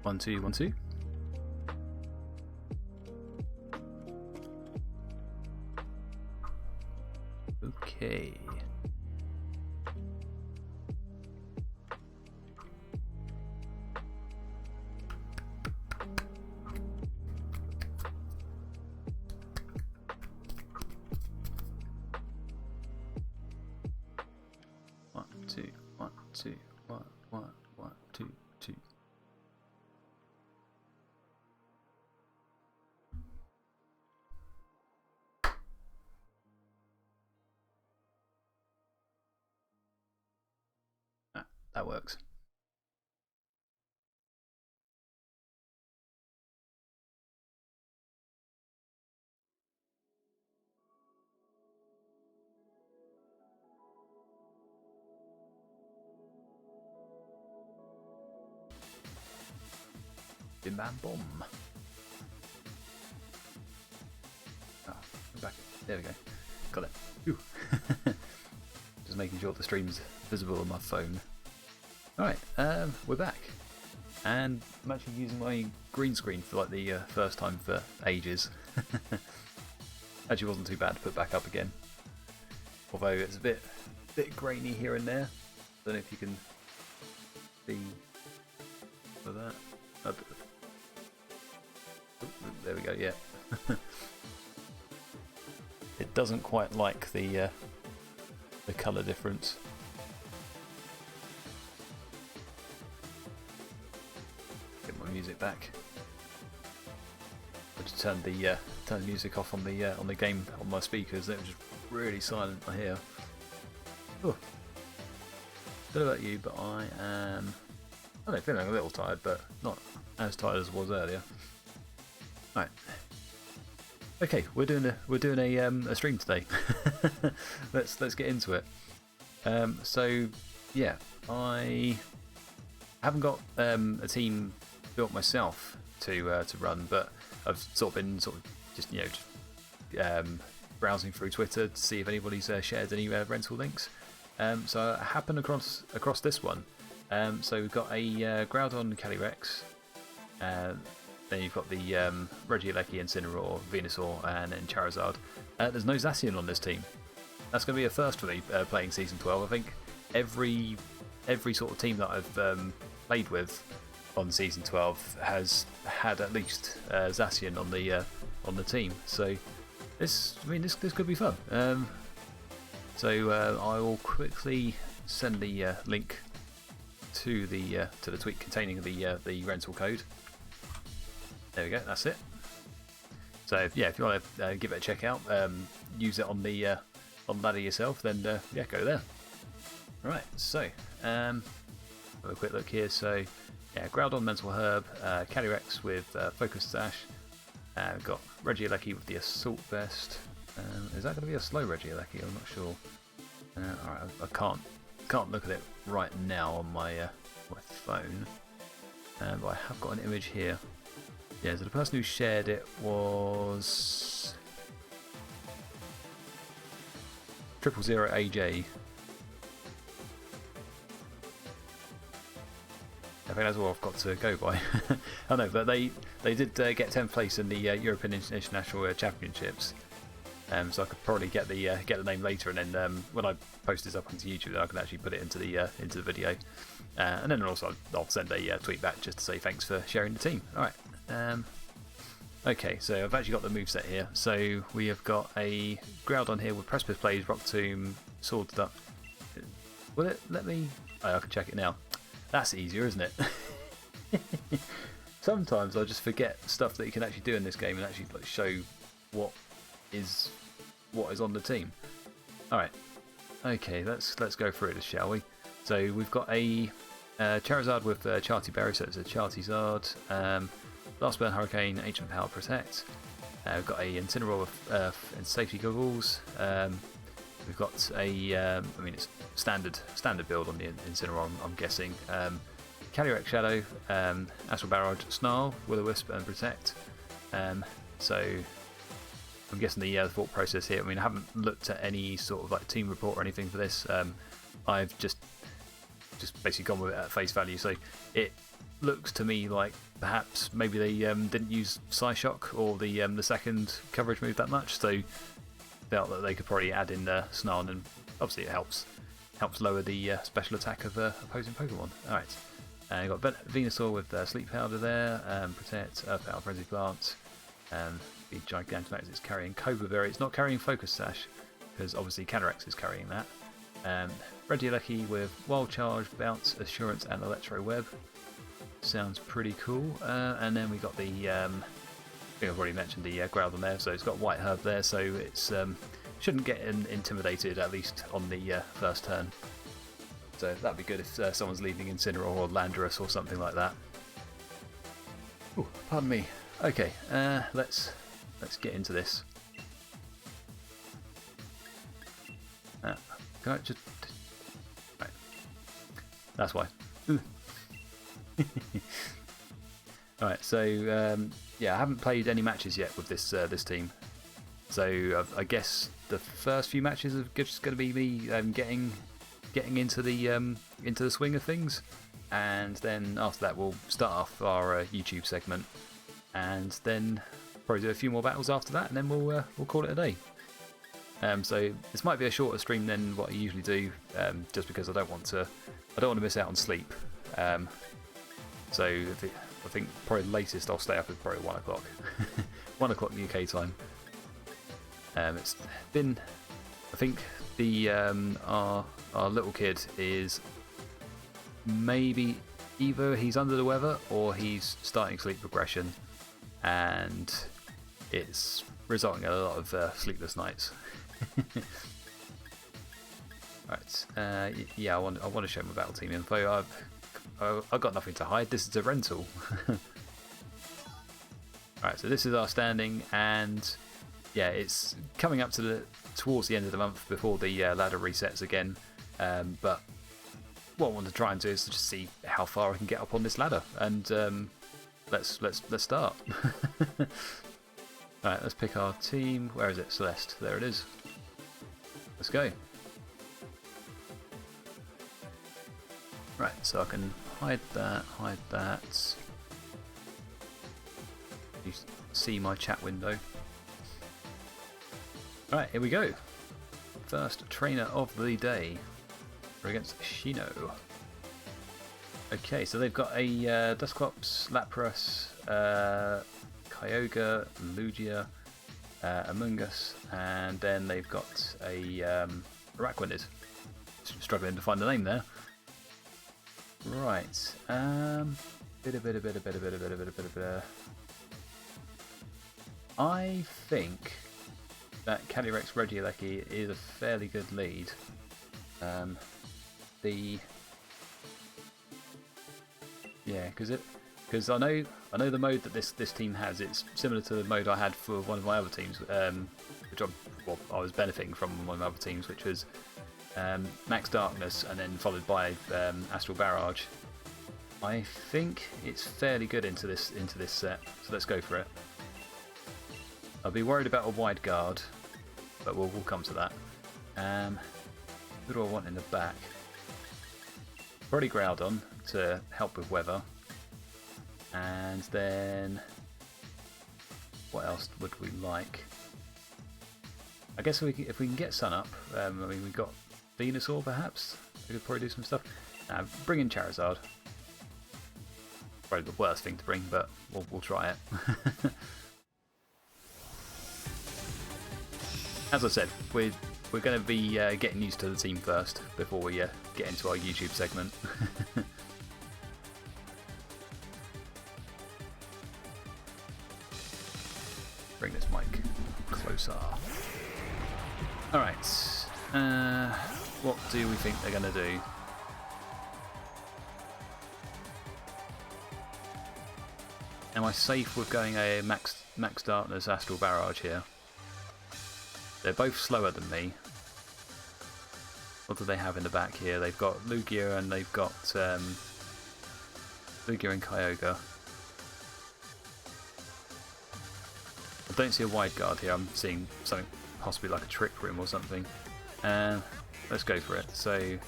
1 2 1 2. Okay. One, two, one, two, one, one, one, two, two. Ah, that works. Bim bam bomb. Oh, back. There we go. Got it. Whew. Just making sure the stream's visible on my phone. Alright, we're back. And I'm actually using my green screen for like the first time for ages. Actually wasn't too bad to put back up again. Although it's a bit grainy here and there. Don't know if you can see for that. Oh, there we go, yeah. It doesn't quite like the colour difference. Get my music back. I just turned the music off on the game on my speakers. It was just really silent here. Oh. Don't know about you, but I am. I don't know, feeling a little tired, but not as tired as I was earlier. Right. Okay, we're doing a stream today. let's get into it. So yeah, I haven't got a team built myself to run, but I've sort of been just browsing through Twitter to see if anybody's shared any rental links. So I happened across this one. So we've got a Groudon Calyrex. Then you've got the Regieleki, Incineroar, Venusaur, and then Charizard. There's no Zacian on this team. That's going to be a first for me playing Season 12. I think every sort of team that I've played with on Season 12 has had at least Zacian on the team. So this could be fun. So I will quickly send the link to the tweet containing the rental code. There we go, that's it. So yeah, if you want to give it a check out, use it on the ladder yourself, then yeah, go there. Alright, so have a quick look here. So yeah, Groudon, Mental Herb, Calyrex with Focus Sash. We've got Regieleki with the Assault Vest. Is that going to be a slow Regieleki? I'm not sure. Alright, I can't look at it right now on my phone, but I have got an image here. Yeah, so the person who shared it was 000AJ. I think that's all I've got to go by. I know, but they did get 10th place in the European International Championships. So I could probably get the name later, and then when I post this up onto YouTube, then I can actually put it into the video. And then also I'll send a tweet back just to say thanks for sharing the team. All right. Okay, so I've actually got the moveset here. So we have got a Groudon here with Precipice Blaze, Rock Tomb, Sword Duck. Will it let me? Oh, I can check it now. That's easier, isn't it? Sometimes I just forget stuff that you can actually do in this game and actually like show what is on the team. All right. Okay, let's go through this, shall we? So we've got a Charizard with Charty Berry, so it's a Charizard. Last Burn Hurricane, Ancient Power Protect. We've got a Incineroar with Earth and Safety Goggles. We've got a, I mean, it's standard build on the Incineroar, I'm guessing. Calyrex Shadow, Astral Barrage, Snarl, Will-O-Wisp, and Protect. So I'm guessing the thought process here. I mean, I haven't looked at any sort of like team report or anything for this. I've just basically gone with it at face value. So looks to me like perhaps maybe they didn't use Psyshock or the second coverage move that much, so felt that they could probably add in Snarl, and obviously it helps lower the special attack of opposing Pokemon. Alright, you've got Venusaur with Sleep Powder there, Protect, Earth Power, Frenzy Plant, the Gigantamax is carrying Cobra Berry. It's not carrying Focus Sash because obviously Calyrex is carrying that. Regieleki with Wild Charge, Bounce, Assurance, and Electro Web. Sounds pretty cool. And then we got the, I think I've already mentioned the Groudon there, so it's got White Herb there, so it's shouldn't get intimidated, at least on the first turn. So that'd be good if someone's leaving Incineroar or Landorus or something like that. Ooh, pardon me. Okay, let's get into this. Can I just... Right. That's why. Alright, so yeah, I haven't played any matches yet with this team. So I guess the first few matches are just going to be me getting into the swing of things, and then after that we'll start off our YouTube segment, and then probably do a few more battles after that, and then we'll call it a day. So this might be a shorter stream than what I usually do, just because I don't want to miss out on sleep. So I think probably the latest I'll stay up is probably 1 o'clock, 1 o'clock UK time. It's been, I think the our little kid is maybe either he's under the weather or he's starting sleep regression, and it's resulting in a lot of sleepless nights. Right, yeah, I want to show my battle team info. I've got nothing to hide. This is a rental. Right, so this is our standing, and yeah, it's coming up to towards the end of the month before the ladder resets again. But what I want to try and do is just see how far I can get up on this ladder, and let's start. Right, let's pick our team. Where is it? Celeste. There it is. Let's go. Right, so I can hide that, You see my chat window. Right, here we go. First trainer of the day. We're against Shino. Okay, so they've got a Dusclops, Lapras, Kyogre, Lugia, Amoonguss, and then they've got a Araquanid. Struggling to find the name there. Right. I think that Calyrex Regieleki is a fairly good lead. Because I know the mode that this team has. It's similar to the mode I had for one of my other teams, which I was benefiting from one of my other teams, which was Max Darkness, and then followed by Astral Barrage. I think it's fairly good into this set, so let's go for it. I'll be worried about a wide guard, but we'll come to that. Who do I want in the back? Probably Groudon to help with weather, and then what else would we like? I guess if we can get Sun up, I mean, we've got Venusaur perhaps. We could probably do some stuff. Bring in Charizard. Probably the worst thing to bring, but we'll try it. As I said, we're going to be getting used to the team first before we get into our YouTube segment. Bring this mic closer. Alright, what do we think they're going to do? Am I safe with going a Max Darkness Astral Barrage here? They're both slower than me. What do they have in the back here? They've got Lugia and they've got Lugia and Kyogre. I don't see a wide guard here. I'm seeing something possibly like a Trick Room or something. Let's go for it. So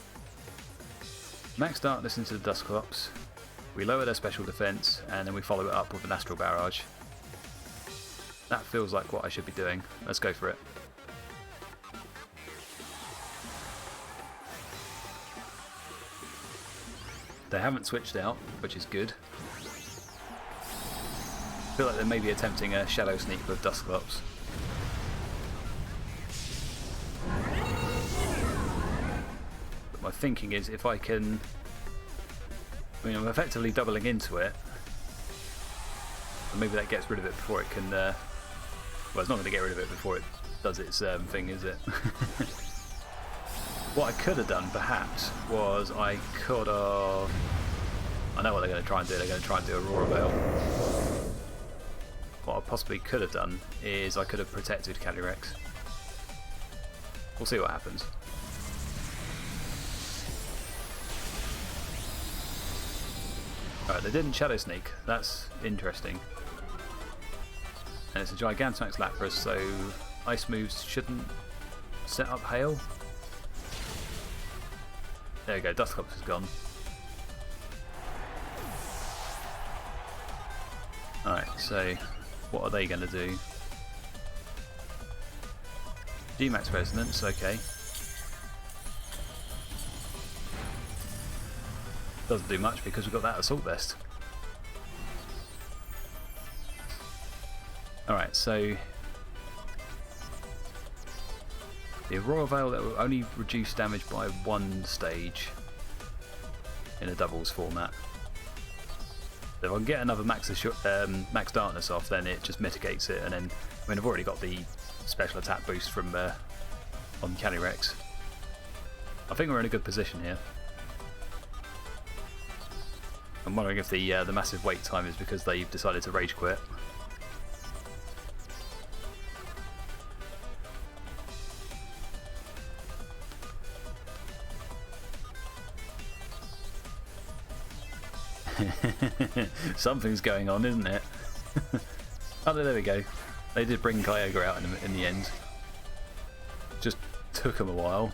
Max Darkness into the Dusclops. we lower their special defense, and then we follow it up with an Astral Barrage. That feels like what I should be doing. Let's go for it. They haven't switched out, which is good. I feel like they may be attempting a Shadow Sneak with Dusclops. But my thinking is if I can... I mean, I'm effectively doubling into it. And maybe that gets rid of it before it can... well, it's not going to get rid of it before it does its thing, is it? What I could have done, perhaps, was I could have... I know what they're going to try and do. They're going to try and do Aurora Veil. What I possibly could have done is I could have protected Calyrex. We'll see what happens. Alright, they didn't Shadow Sneak. That's interesting. And it's a Gigantamax Lapras, so ice moves shouldn't set up Hail. There we go, Dusclops is gone. Alright, so what are they going to do? G-Max Resonance, okay. Doesn't do much because we've got that Assault Vest. Alright, so the Aurora Veil that will only reduce damage by 1 stage in a doubles format. So if I can get another Max Darkness off, then it just mitigates it, and then, I mean, I've already got the special attack boost from on Calyrex. I think we're in a good position here. I'm wondering if the massive wait time is because they've decided to rage quit. Something's going on, isn't it? Oh, there we go. They did bring Kyogre out in the end. Just took them a while.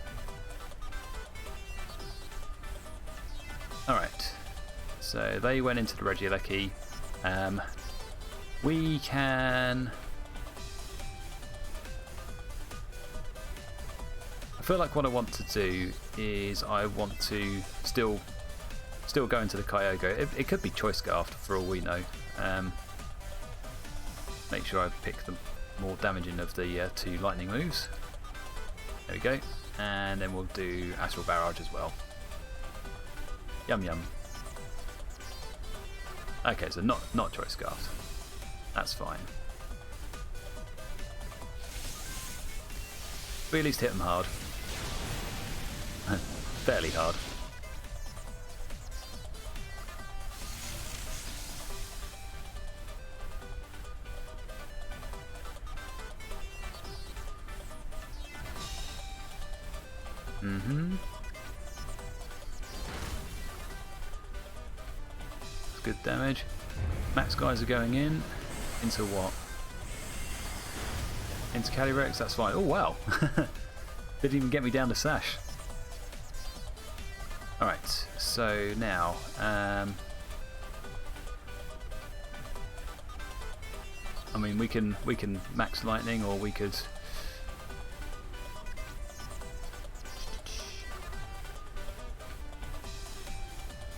Alright. So they went into the Regieleki. We can... I feel like what I want to do is I want to still go into the Kyogre. It could be Choice Scarf for all we know. Make sure I pick the more damaging of the 2 lightning moves. There we go. And then we'll do Astral Barrage as well. Yum yum. Okay, so not Choice Scarf. That's fine. We at least hit them hard. Fairly hard. That's good damage. Max guys are going in. Into what? Into Calyrex, that's fine. Oh wow! Didn't even get me down to Sash. Alright, so now I mean we can max lightning, or we could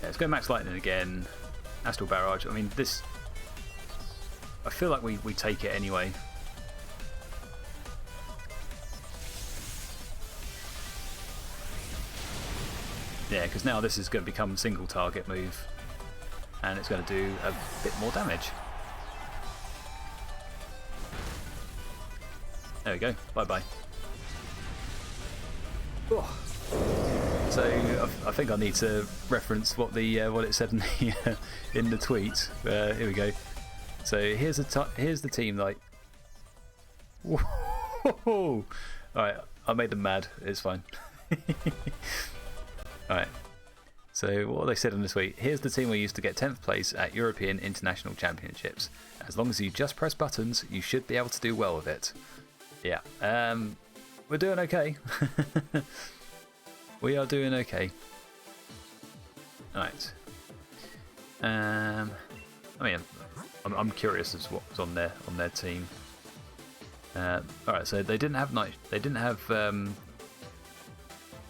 let's go max lightning again. Astral Barrage. I mean, this... I feel like we take it anyway. Yeah, because now this is going to become single target move. And it's going to do a bit more damage. There we go. Bye-bye. Oh. So I think I need to reference what it said in the tweet. Here we go. So here's the team. Like, whoa! All right, I made them mad. It's fine. All right. So what they said in the tweet: here's the team we used to get 10th place at European International Championships. As long as you just press buttons, you should be able to do well with it. Yeah. We're doing okay. We are doing okay. Alright. I mean, I'm curious as to what was on their team. All right, so they didn't have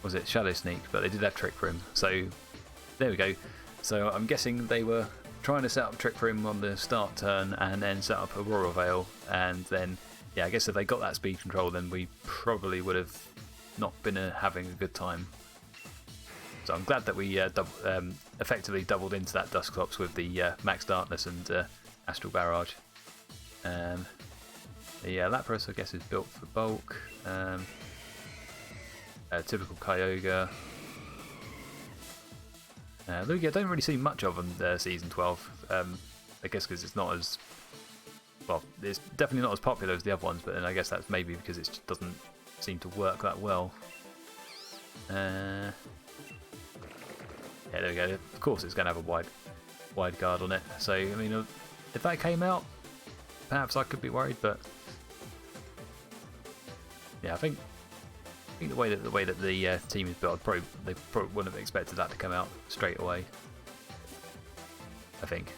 was it Shadow Sneak, but they did have Trick Room. So there we go. So I'm guessing they were trying to set up Trick Room on the start turn and then set up Aurora Veil, and then yeah, I guess if they got that speed control, then we probably would have not been having a good time. So I'm glad that we effectively doubled into that Dusclops with the Max Darkness and Astral Barrage. The Lapras, I guess, is built for bulk. Typical Kyogre. Lugia, I don't really see much of in Season 12. I guess because it's not as... Well, it's definitely not as popular as the other ones, but then I guess that's maybe because it just doesn't seem to work that well. Yeah, there we go. Of course it's going to have a wide guard on it. So, I mean, if that came out, perhaps I could be worried, but... Yeah, I think the way that the team is built, they probably wouldn't have expected that to come out straight away. I think.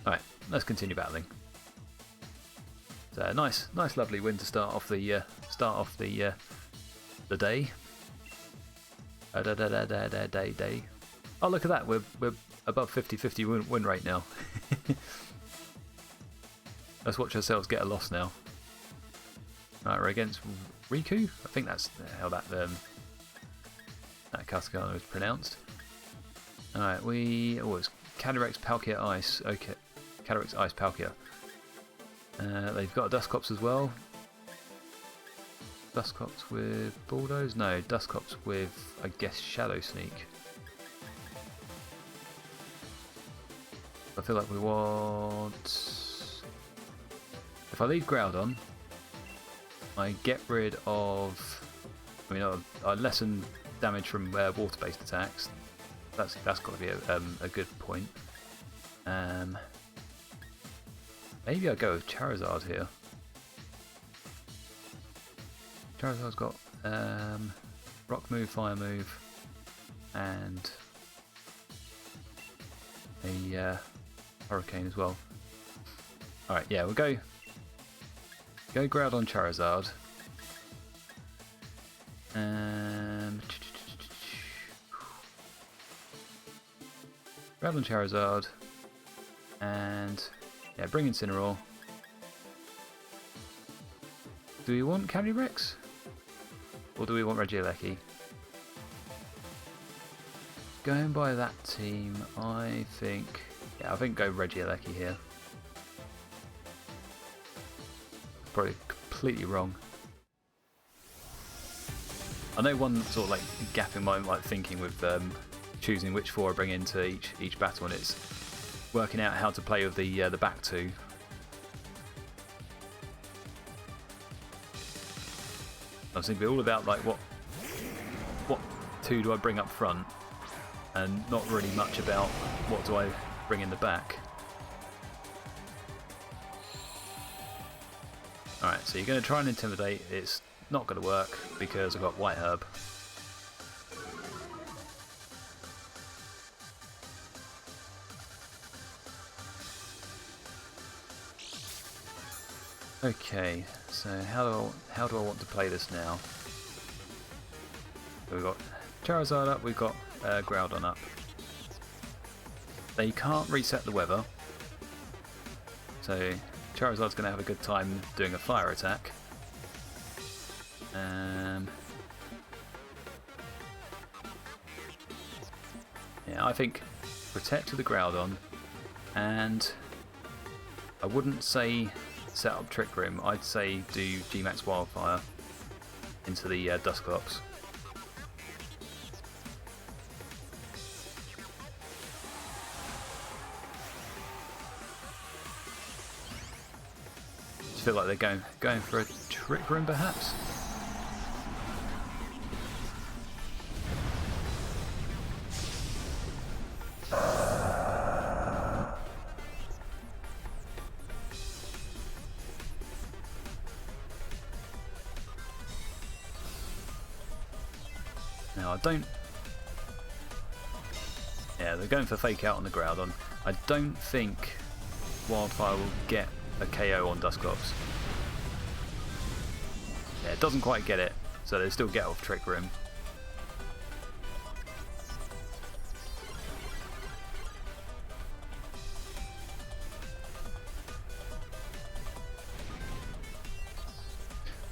Alright, let's continue battling. So nice, lovely win to start off the day. Day. Oh, look at that! We're above 50-50 win rate now. Let's watch ourselves get a loss now. Right, we're against Riku. I think that's how that katakana is pronounced. Alright, it's Calyrex Palkia Ice. Okay, Calyrex Ice Palkia. They've got a Dusclops as well. Dusclops with Bulldoze? No, Dusclops with, I guess, Shadow Sneak. I feel like we want... If I leave Groudon, I get rid of... I mean, I lessen damage from water-based attacks. That's got to be a good point. Maybe I'll go with Charizard here. Charizard's got Rock move, Fire move, and a Hurricane as well. Alright, yeah, we'll go Groudon Charizard. Groudon Charizard, and yeah, bring Incineroar. Do we want Calyrex? Or do we want Regieleki? Going by that team, I think go Regieleki here. Probably completely wrong. I know one sort of like gap in my thinking with choosing which four I bring into each battle, and it's working out how to play with the back two. I was thinking all about like what two do I bring up front, and not really much about what do I bring in the back. Alright, so you're going to try and intimidate. It's not going to work because I've got White Herb. Okay, so how do I want to play this now? So we've got Charizard up, we've got Groudon up. They can't reset the weather, so Charizard's going to have a good time doing a fire attack. Yeah, I think protect to the Groudon, and I wouldn't say set up Trick Room, I'd say do G-Max Wildfire into the Dusclops. I feel like they're going for a Trick Room perhaps. Now I don't. Yeah, Yeah, they're going for fake out on the Groudon. I don't think Wildfire will get a KO on Dusclops. Yeah, it doesn't quite get it, so they still get off Trick Room.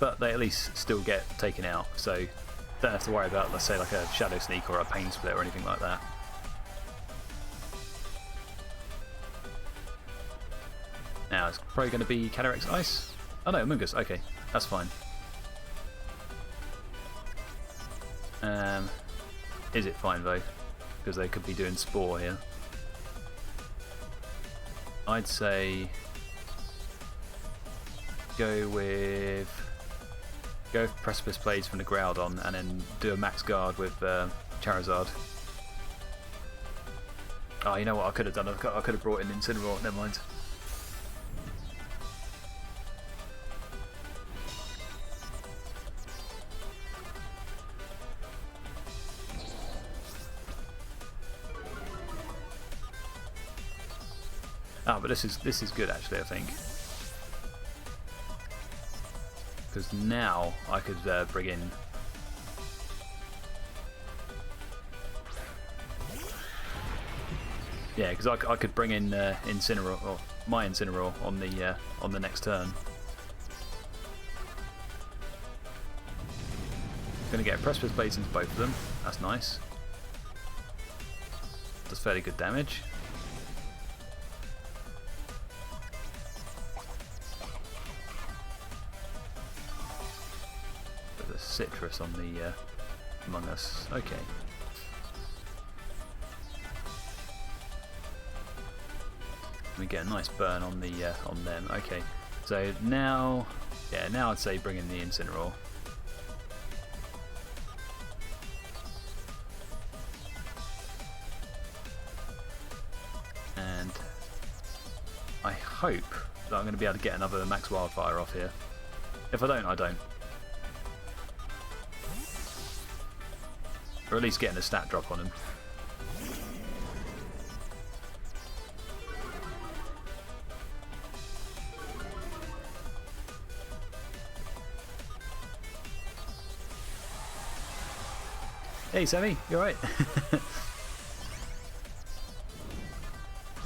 But they at least still get taken out, so don't have to worry about, let's say, like a Shadow Sneak or a Pain Split or anything like that. Now, it's probably going to be Calyrex Ice. Oh no, Mungus, okay, that's fine. Is it fine though? Because they could be doing Spore here. I'd say go with Precipice Blades from the Groudon and then do a Max Guard with Charizard. Oh, you know what I could have done? I could have brought in Incineroar, never mind. Oh, but this is good actually, I think. Because now I could bring in yeah, because I could bring in Incineroar, or my Incineroar on the next turn. Going to get Precipice Blades into both of them. That's nice. Does fairly good damage. Citrus on the Among Us. Okay. We get a nice burn on the on them. Okay. So now, yeah, now I'd say bring in the Incineroar. And I hope that I'm going to be able to get another Max Wildfire off here. If I don't, I don't. Or at least getting a stat drop on him. Hey Sammy, you alright?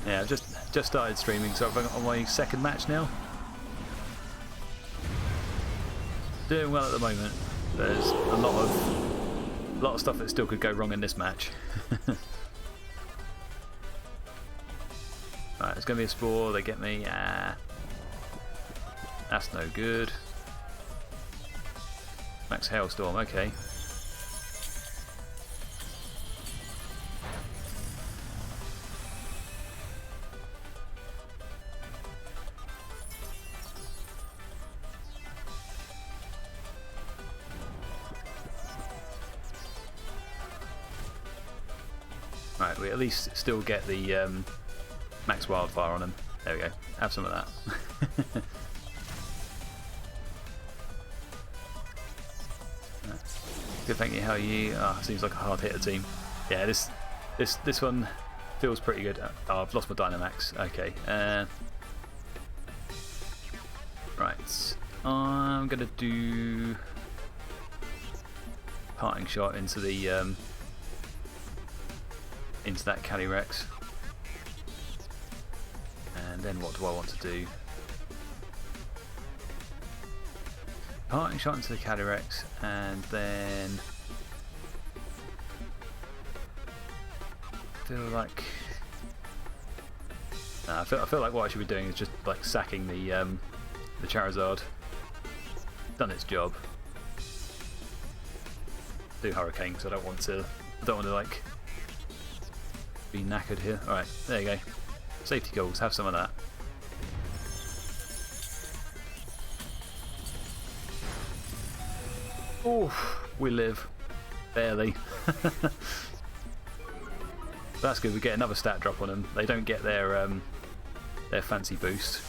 Yeah, I've just started streaming, so I'm on my second match now. Doing well at the moment. There's a lot of stuff that still could go wrong in this match. Right, it's going to be a Spore, they get me. Ah, that's no good. Max Hailstorm, okay. Right, we at least still get the Max Wildfire on him. There we go. Have some of that. Good, thank you. How are you? Oh, seems like a hard hitter team. Yeah, this one feels pretty good. Oh, I've lost my Dynamax. Okay. Right. I'm gonna do Parting Shot into the into that Calyrex. And then what do I want to do? Parting Shot into the Calyrex, and then I feel like what I should be doing is just like sacking the Charizard. Done its job. Do Hurricane because I don't want to like be knackered here. Alright, there you go. Safety goals, have some of that. Oh, we live. Barely. That's good, we get another stat drop on them. They don't get their fancy boost.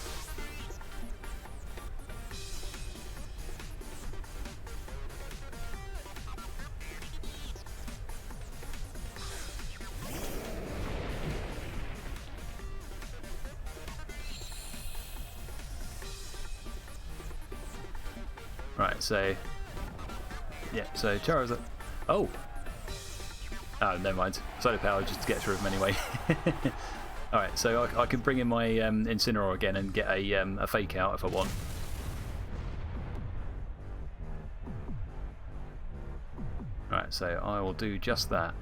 Right, so yeah, so Charizard. Oh, never mind. Solar Power just gets rid of him anyway. All right, so I can bring in my Incineroar again and get a Fake Out if I want. All right, so I will do just that.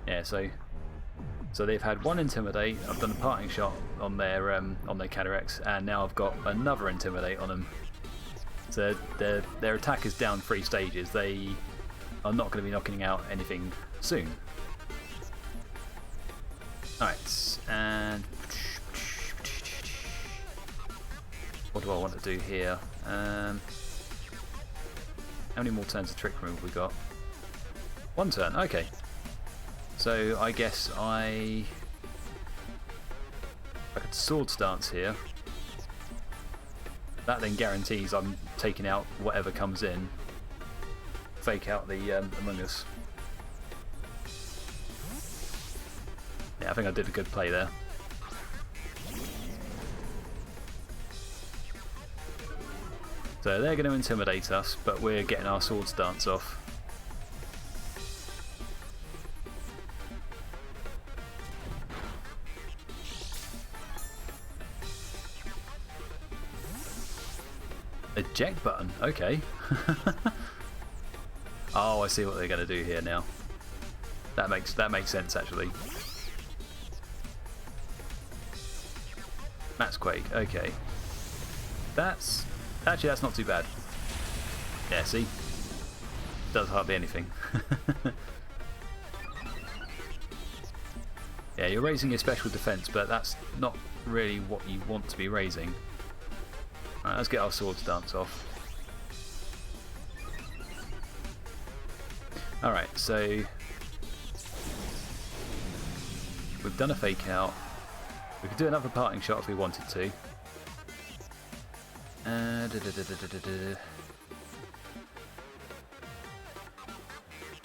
Yeah, so they've had one Intimidate. I've done a Parting Shot on their Calyrex, and now I've got another Intimidate on them. So their attack is down 3 stages. They are not going to be knocking out anything soon. Alright, and what do I want to do here? How many more turns of Trick Room have we got? 1 turn, okay. So I guess I could Sword Stance here. That then guarantees I'm taking out whatever comes in. Fake out the Among Us. Yeah, I think I did a good play there. So they're going to intimidate us, but we're getting our Sword Stance off. Eject button, okay. Oh, I see what they're going to do here now. That makes sense actually. Max Quake, okay. That's not too bad. Yeah, see, does hardly anything. Yeah, you're raising your special defense, but that's not really what you want to be raising. Alright, let's get our Sword Stance off. Alright, so we've done a Fake Out. We could do another Parting Shot if we wanted to.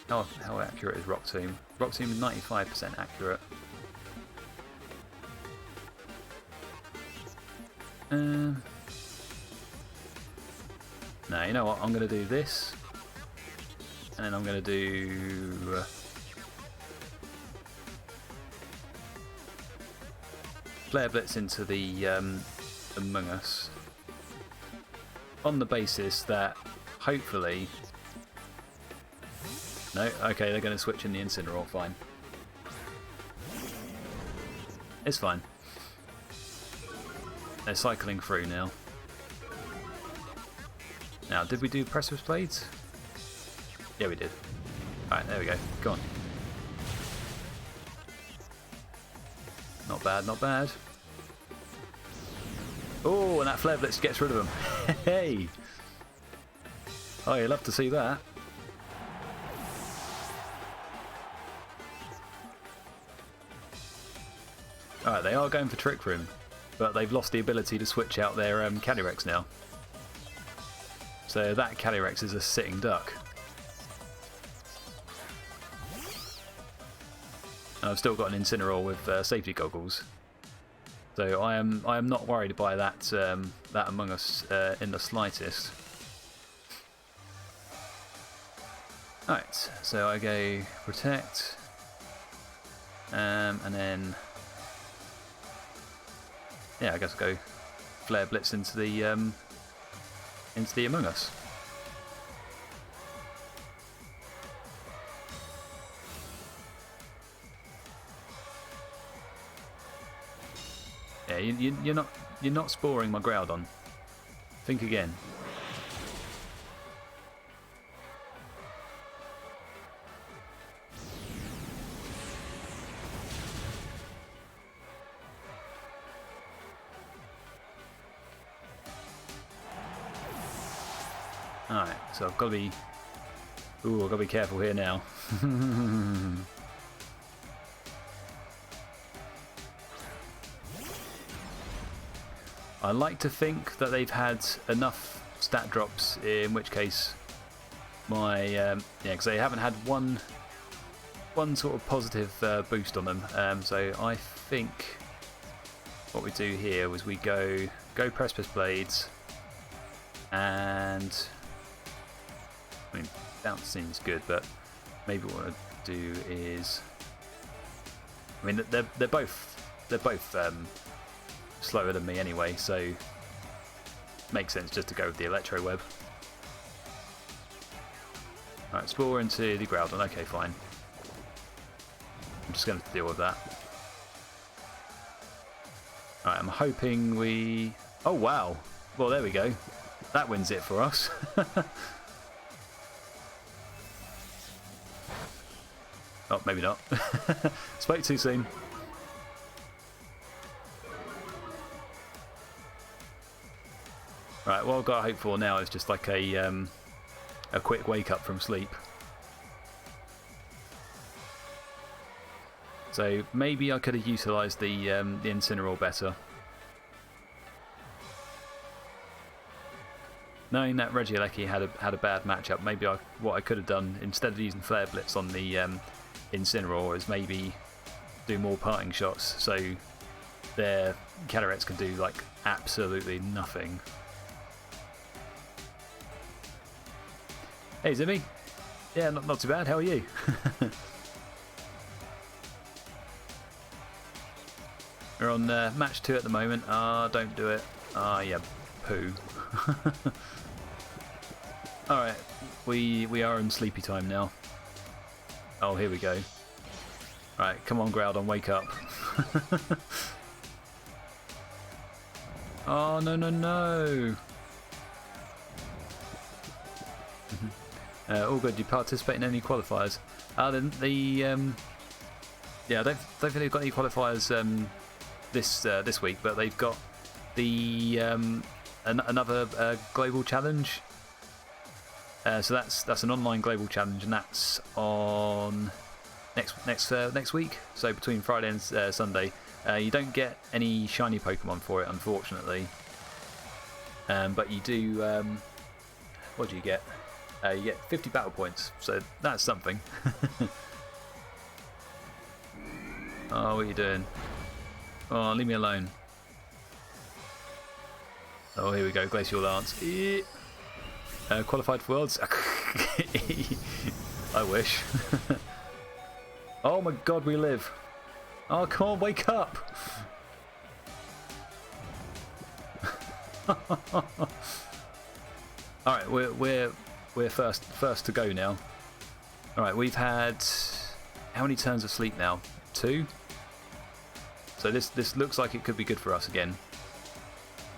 How accurate is Rock Tomb? Rock Tomb is 95% accurate. No, you know what? I'm going to do this, and then I'm going to do Flare Blitz into the Among Us, on the basis that hopefully. No, okay, they're going to switch in the Incineroar. Fine, it's fine. They're cycling through now. Now, did we do Precipice Blades? Yeah, we did. Alright, there we go. Go on. Not bad, not bad. Oh, and that Flare Blitz gets rid of them. Hey! Oh, you'd love to see that. Alright, they are going for Trick Room, but they've lost the ability to switch out their Calyrex now. So that Calyrex is a sitting duck. And I've still got an Incineroar with safety goggles. So I am not worried by that that Among Us in the slightest. Alright, so I go Protect, and then yeah, I guess I'll go Flare Blitz into the Among Us. Yeah, you're not sporing my Groudon. Think again. Alright, so I've got to be... Ooh, I've got to be careful here now. I like to think that they've had enough stat drops, in which case my... yeah, because they haven't had one sort of positive boost on them. So I think what we do here was we go Precipice Blades, And I mean, bounce seems good, but maybe what I want to do is, I mean, they're both slower than me anyway, so makes sense just to go with the electro web. Alright, Spore into the Groudon. Okay, fine. I'm just going to deal with that. Alright, I'm hoping we... Oh, wow. Well, there we go. That wins it for us. Oh, maybe not. Spoke too soon. Right, what I've got to hope for now is just like a quick wake up from sleep. So maybe I could have utilised the Incineroar better. Knowing that Regieleki had a bad matchup, maybe what I could have done instead of using Flare Blitz on the Incineroar is maybe do more parting shots, so their Calyrex can do like absolutely nothing. Hey Zimmy, yeah, not too bad. How are you? We're on match 2 at the moment. Don't do it. Yeah, poo. All right, we are in sleepy time now. Oh, here we go. All right, come on, Groudon, wake up. Oh no. All good. Do you participate in any qualifiers? Yeah, I don't think they've got any qualifiers this week, but they've got the another global challenge. So that's an online global challenge, and that's on next week. So between Friday and Sunday, you don't get any shiny Pokemon for it, unfortunately. But you do. What do you get? You get 50 battle points, so that's something. Oh, what are you doing? Oh, leave me alone. Oh, here we go, Glacial Lance. Qualified for Worlds? I wish. Oh my god, we live. Oh, come on, wake up! Alright, we're first to go now. Alright, we've had how many turns of sleep now? 2? So this looks like it could be good for us again.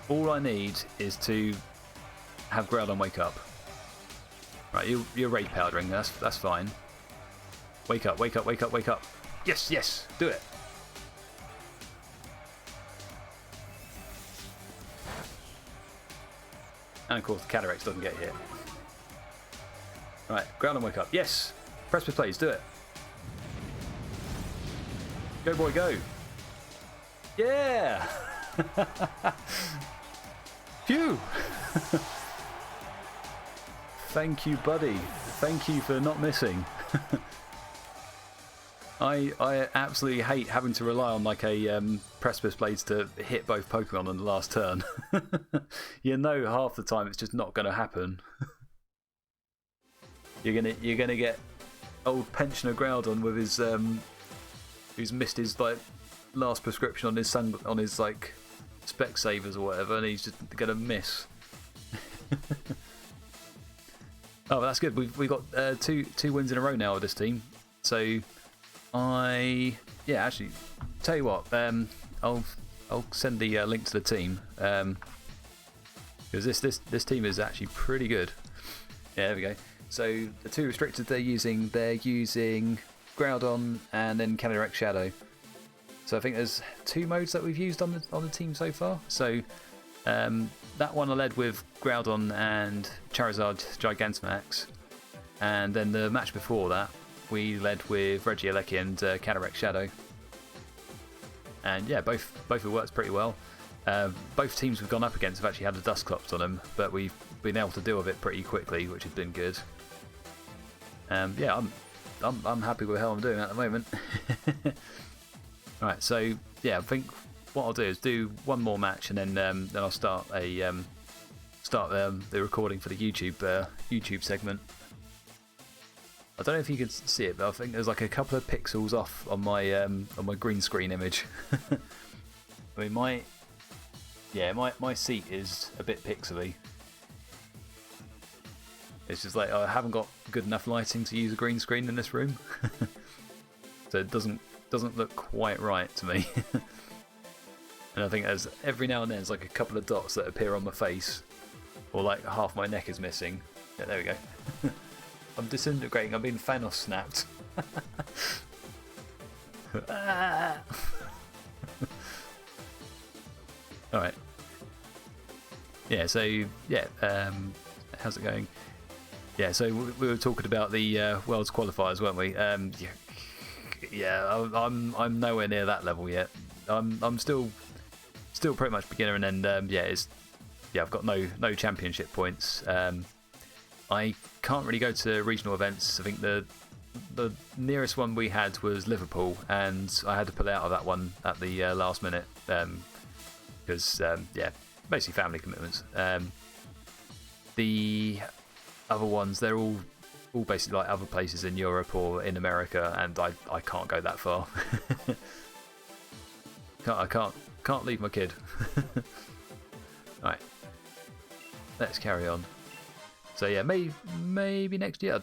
All I need is to have Groudon wake up. Right, you're rage powdering, that's fine. Wake up, wake up, wake up, wake up. Yes, do it. And of course the Calyrex doesn't get hit. Right, Groudon wake up. Yes! Precipice Plays, do it. Go boy, go. Yeah! Phew! Thank you, buddy. Thank you for not missing. I absolutely hate having to rely on like a Precipice Blades to hit both Pokemon on the last turn. You know half the time it's just not going to happen. You're gonna get old pensioner Groudon with his who's missed his like last prescription on his like Specsavers or whatever, and he's just gonna miss. Oh, that's good. We've got two wins in a row now with this team. So actually, tell you what, I'll send the link to the team because this team is actually pretty good. Yeah, there we go. So the 2 restricted they're using Groudon and then Calyrex Shadow. So I think there's 2 modes that we've used on the team so far. So that one I led with Groudon and Charizard Gigantamax, and then the match before that we led with Regieleki and Calyrex Shadow. And yeah, both have worked pretty well. Both teams we've gone up against have actually had a Dusclops on them, but we've been able to deal with it pretty quickly, which has been good. Yeah, I'm happy with how I'm doing at the moment. Right, so yeah, I think what I'll do is do one more match, and then I'll start start the recording for the YouTube segment. I don't know if you can see it, but I think there's like a couple of pixels off on my green screen image. I mean, my seat is a bit pixely. It's just like I haven't got good enough lighting to use a green screen in this room, so it doesn't look quite right to me. And I think there's every now and then there's like a couple of dots that appear on my face, or like half my neck is missing. Yeah, there we go. I'm disintegrating. I'm being Thanos snapped. All right. Yeah. So yeah. How's it going? Yeah. So we were talking about the Worlds qualifiers, weren't we? Yeah. I'm nowhere near that level yet. I'm still pretty much beginner, and I've got no championship points. I can't really go to regional events. I think the nearest one we had was Liverpool, and I had to pull out of that one at the last minute because basically family commitments. The other ones, they're all basically like other places in Europe or in America, and I can't go that far. I can't leave my kid. Alright, let's carry on. So yeah, maybe next year.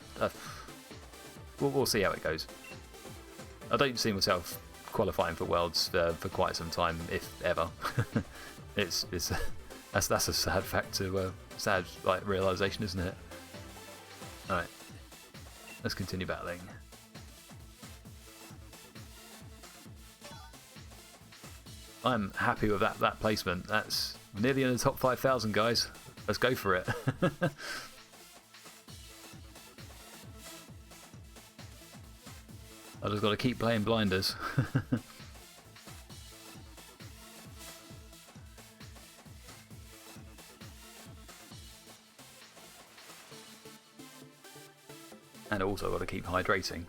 We'll see how it goes. I don't see myself qualifying for Worlds for quite some time, if ever. That's a sad fact to sad like realization, isn't it? All right, let's continue battling. I'm happy with that placement. That's nearly in the top 5,000, guys. Let's go for it. I just got to keep playing blinders. And also got to keep hydrating.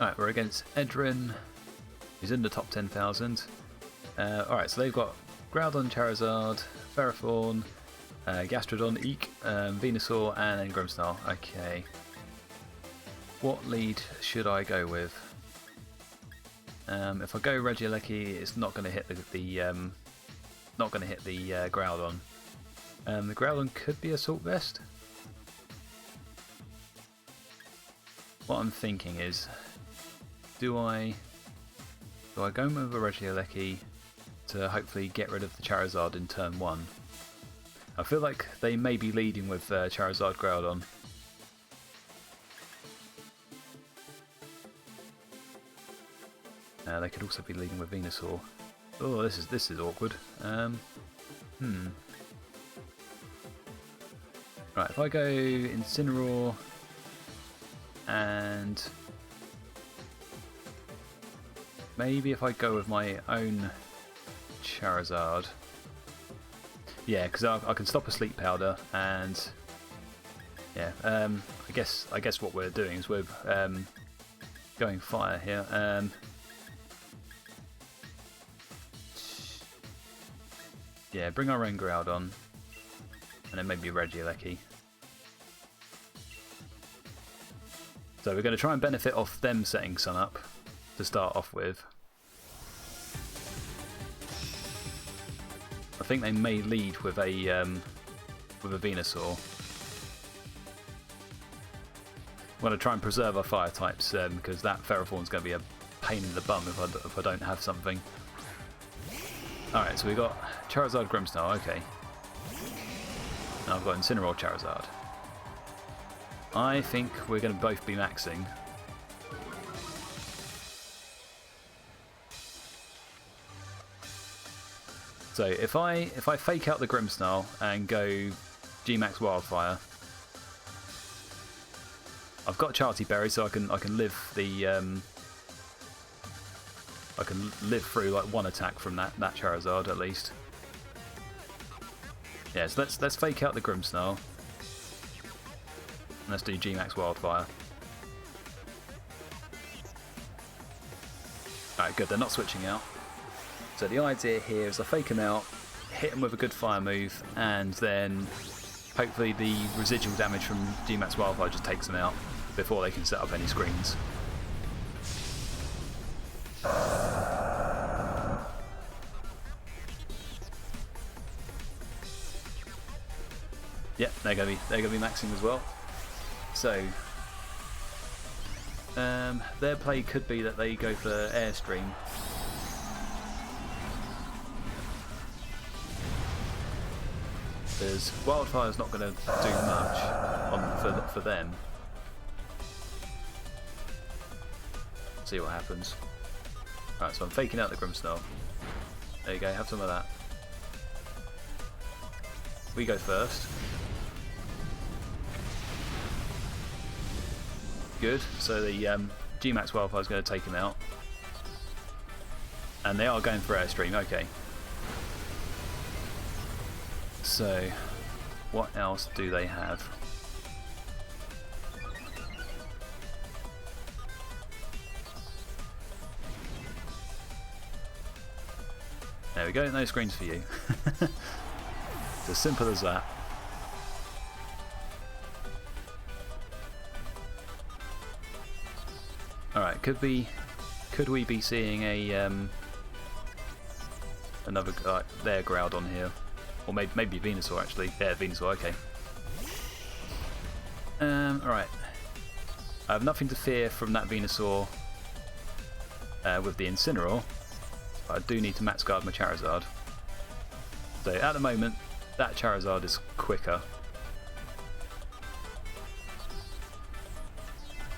Alright, we're against Edrin. He's in the top 10,000. Alright, so they've got Groudon, Charizard, Ferrothorn, Gastrodon, Eek, Venusaur, and then Grimmsnarl. Okay. What lead should I go with? If I go Regieleki, it's not going to hit the Groudon. The Groudon could be Assault Vest. What I'm thinking is, do I go with a Regieleki to hopefully get rid of the Charizard in turn 1? I feel like they may be leading with Charizard Groudon. They could also be leading with Venusaur. Oh, this is awkward. Right, if I go Incineroar and maybe if I go with my own Charizard, yeah, because I can stop a Sleep Powder, and yeah, I guess what we're doing is we're going Fire here. Yeah, bring our own Groudon, and then maybe Regieleki. So we're going to try and benefit off them setting Sun up to start off with. I think they may lead with a Venusaur. I'm going to try and preserve our fire types because that Ferrothorn's going to be a pain in the bum if I don't have something. Alright, so we got Charizard, Grimmsnarl, okay. Now I've got Incineroar, Charizard. I think we're going to both be maxing. So if I fake out the Grimmsnarl and go G-Max Wildfire, I've got Charty Berry, so I can live the I can live through like one attack from that Charizard at least. Yeah, so let's fake out the Grimmsnarl. Let's do G-Max Wildfire. Alright, good, they're not switching out. So the idea here is I fake them out, hit them with a good fire move, and then hopefully the residual damage from G-Max Wildfire just takes them out before they can set up any screens. Yep, they're gonna be maxing as well. So their play could be that they go for Airstream. Because Wildfire's not going to do much for them. See what happens. Right, so I'm faking out the Grimmsnarl. There you go, have some of that. We go first. Good, so the G-Max Wildfire is going to take him out. And they are going for Airstream, okay. So, what else do they have? There we go, no screens for you. It's as simple as that. Alright, could we be seeing a another their Groudon here? Or maybe Venusaur actually. Yeah, Venusaur, okay. Alright. I have nothing to fear from that Venusaur with the Incineroar. But I do need to max guard my Charizard. So at the moment, that Charizard is quicker.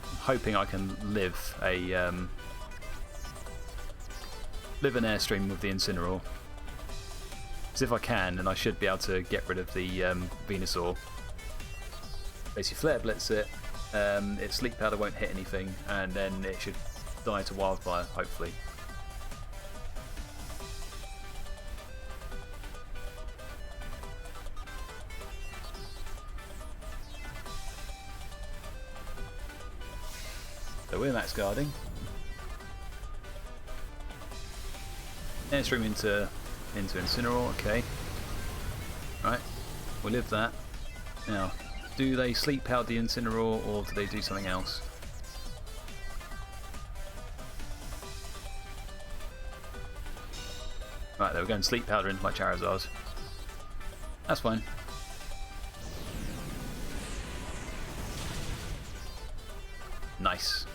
I'm hoping I can live an Airstream with the Incineroar. Because if I can, then I should be able to get rid of the Venusaur. Basically Flare Blitz it, its Sleep Powder won't hit anything, and then it should die to Wildfire, hopefully. So we're max guarding. Airstream into Incineroar, okay. Right, we'll live that. Now, do they sleep powder the Incineroar or do they do something else? Right, they were going sleep powder into my Charizard. That's fine. Nice.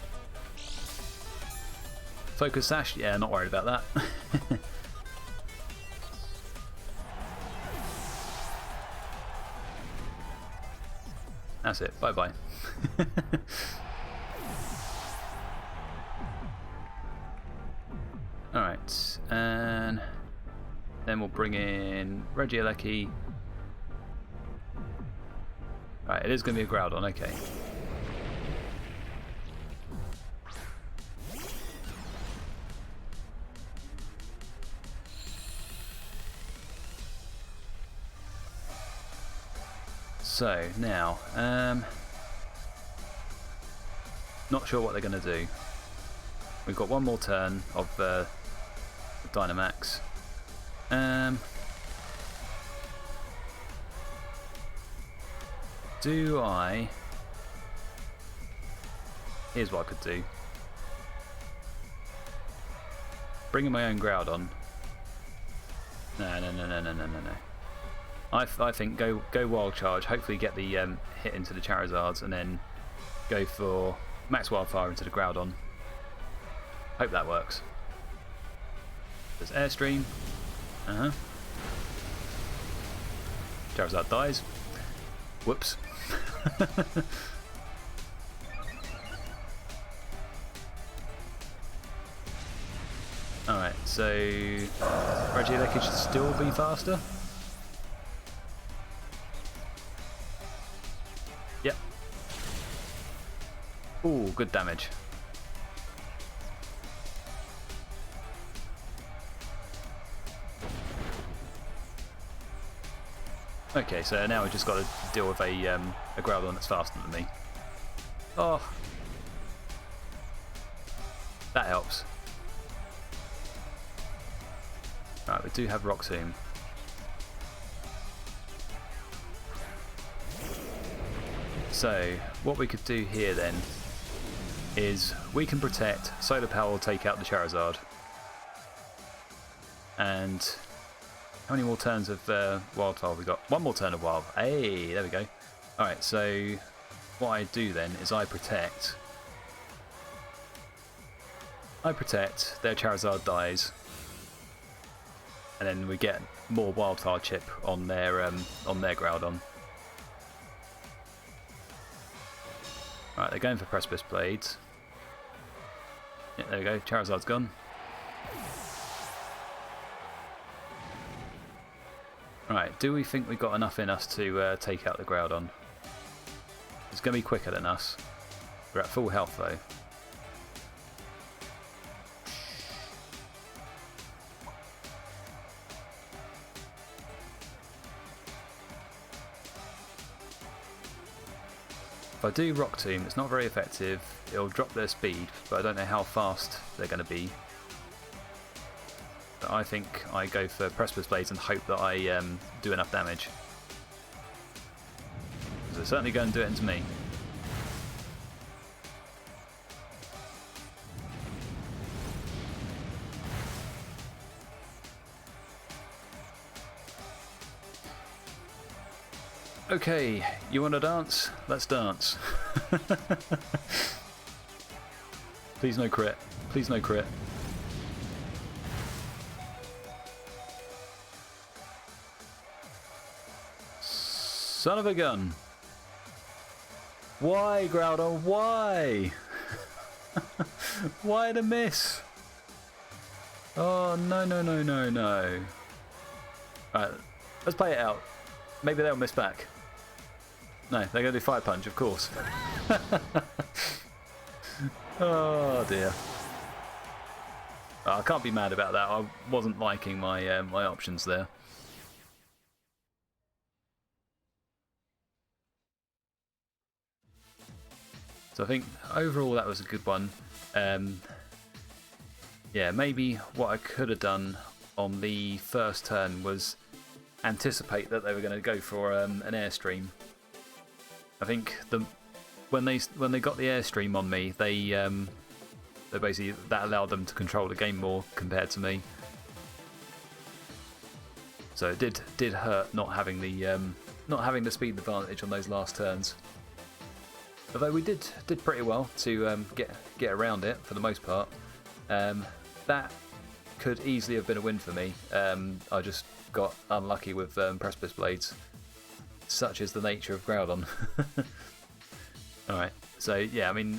Focus Sash? Yeah, not worried about that. That's it. Bye-bye. Alright, and then we'll bring in Regieleki. Right, it is going to be a Groudon, okay. So, now, not sure what they're going to do. We've got one more turn of Dynamax. Do I... Here's what I could do. Bring in my own Groudon. No. I think go Wild Charge, hopefully get the hit into the Charizards, and then go for Max Wildfire into the Groudon. Hope that works. There's Airstream. Charizard dies. Whoops. Alright, so Regieleki should still be faster. Yep. Ooh, good damage. Okay, so now we've just got to deal with a Groudon that's faster than me. Oh, that helps. Right, we do have Rock Tomb. So, what we could do here then is we can protect, Solar Power will take out the Charizard. And how many more turns of Wild Fire have we got? One more turn of Wild. Hey, there we go. Alright, so what I do then is I protect, their Charizard dies, and then we get more Wildfire chip on their Groudon. Right, they're going for Precipice Blades. Yeah, there we go. Charizard's gone. Right, do we think we've got enough in us to take out the Groudon? It's going to be quicker than us. We're at full health though. If I do Rock Tomb, it's not very effective. It'll drop their speed, but I don't know how fast they're going to be. But I think I go for Precipice Blades and hope that I do enough damage. So they're certainly going to do it into me. Okay, you want to dance? Let's dance. Please no crit. Please no crit. Son of a gun. Why, Groudon? Why? Why the miss? Oh, no, no, no, no, no. Alright, let's play it out. Maybe they'll miss back. No, they're going to do Fire Punch, of course. Oh dear. Oh, I can't be mad about that. I wasn't liking my my options there. So I think overall that was a good one. Yeah, maybe what I could have done on the first turn was anticipate that they were going to go for an Airstream. I think when they got the Airstream on me, they basically, that allowed them to control the game more compared to me. So it did hurt not having the speed advantage on those last turns. Although we did pretty well to get around it for the most part. That could easily have been a win for me. I just got unlucky with Precipice Blades. Such is the nature of Groudon. Alright, so yeah, I mean,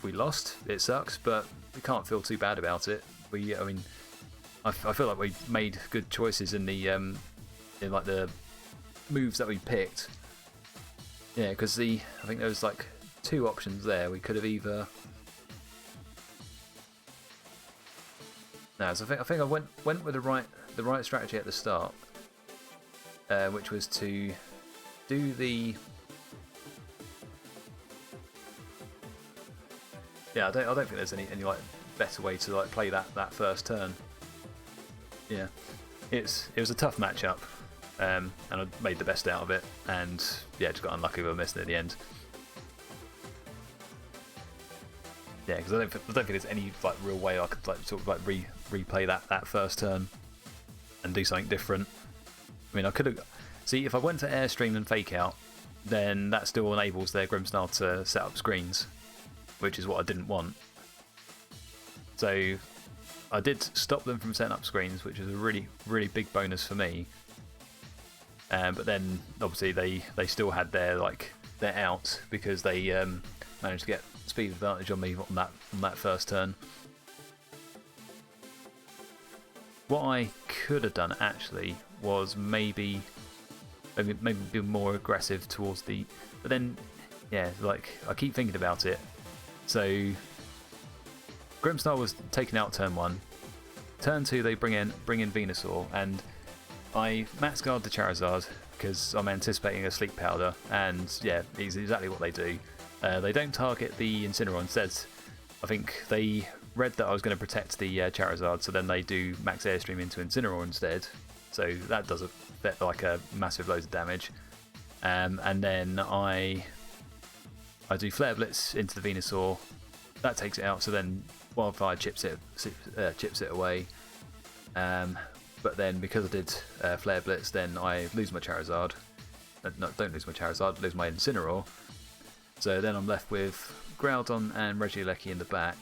we lost, it sucks, but we can't feel too bad about it. I feel like we made good choices in the like the moves that we picked. Yeah, because I think there was like two options there. We could have either. No, so I think I went with the right strategy at the start, which was to do the. Yeah, I don't think there's any like better way to like play that first turn. Yeah, it was a tough matchup, and I made the best out of it, and yeah, just got unlucky with a miss at the end. Yeah, because I don't think there's any like real way I could like sort of like replay that first turn and do something different. I mean, I could have. See, if I went to Airstream and Fake Out, then that still enables their Grimmsnarl to set up screens, which is what I didn't want. So I did stop them from setting up screens, which is a really, really big bonus for me. But then obviously they still had their out because they managed to get speed advantage on me on that first turn. What I could have done actually was maybe be more aggressive towards the. But then, yeah, like I keep thinking about it. So Grimmsnarl was taken out turn 1. Turn 2 they bring in Venusaur, and I max guard the Charizard because I'm anticipating a Sleep Powder, and yeah, it's exactly what they do. They don't target the Incineroar. Instead, I think they read that I was going to protect the Charizard, so then they do max airstream into Incineroar instead. So that does like a massive load of damage. And then I do Flare Blitz into the Venusaur. That takes it out. So then Wildfire chips it away. But then because I did Flare Blitz, then I lose my Charizard. No, don't lose my Charizard. Lose my Incineroar. So then I'm left with Groudon and Regieleki in the back.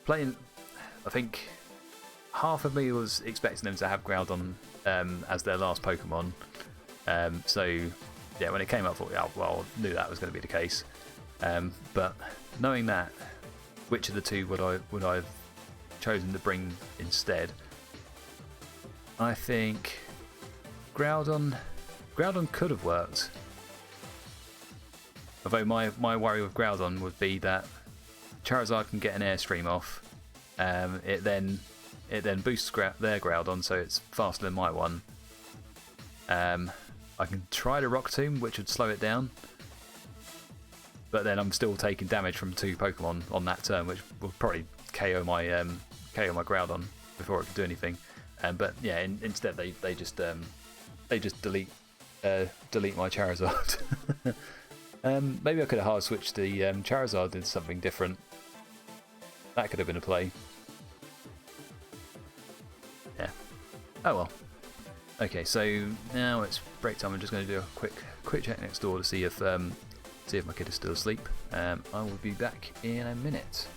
Playing, I think half of me was expecting them to have Groudon as their last Pokemon. So yeah, when it came up, I thought, yeah, well, I knew that was going to be the case. But knowing that, which of the two would I have chosen to bring instead? I think Groudon could have worked. Although my worry with Groudon would be that Charizard can get an Airstream off. It then boosts their Groudon, so it's faster than my one. I can try to Rock Tomb, which would slow it down. But then I'm still taking damage from 2 Pokemon on that turn, which will probably KO my Groudon before it can do anything. But yeah, instead they just delete my Charizard. Maybe I could have hard switched the Charizard into something different. That could have been a play. Yeah. Oh well. Okay, so now it's break time. I'm just going to do a quick check next door to see if my kid is still asleep. I will be back in a minute.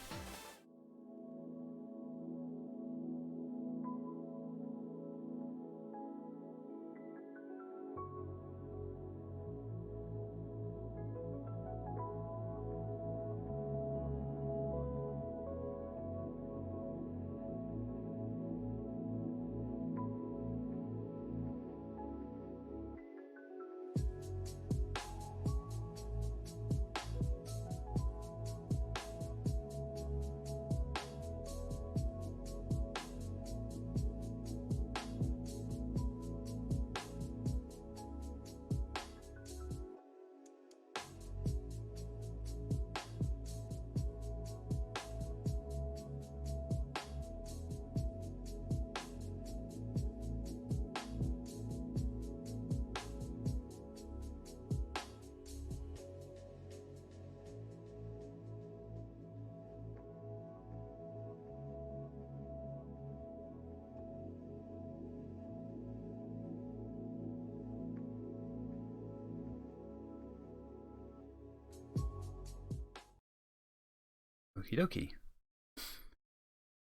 Okie dokie.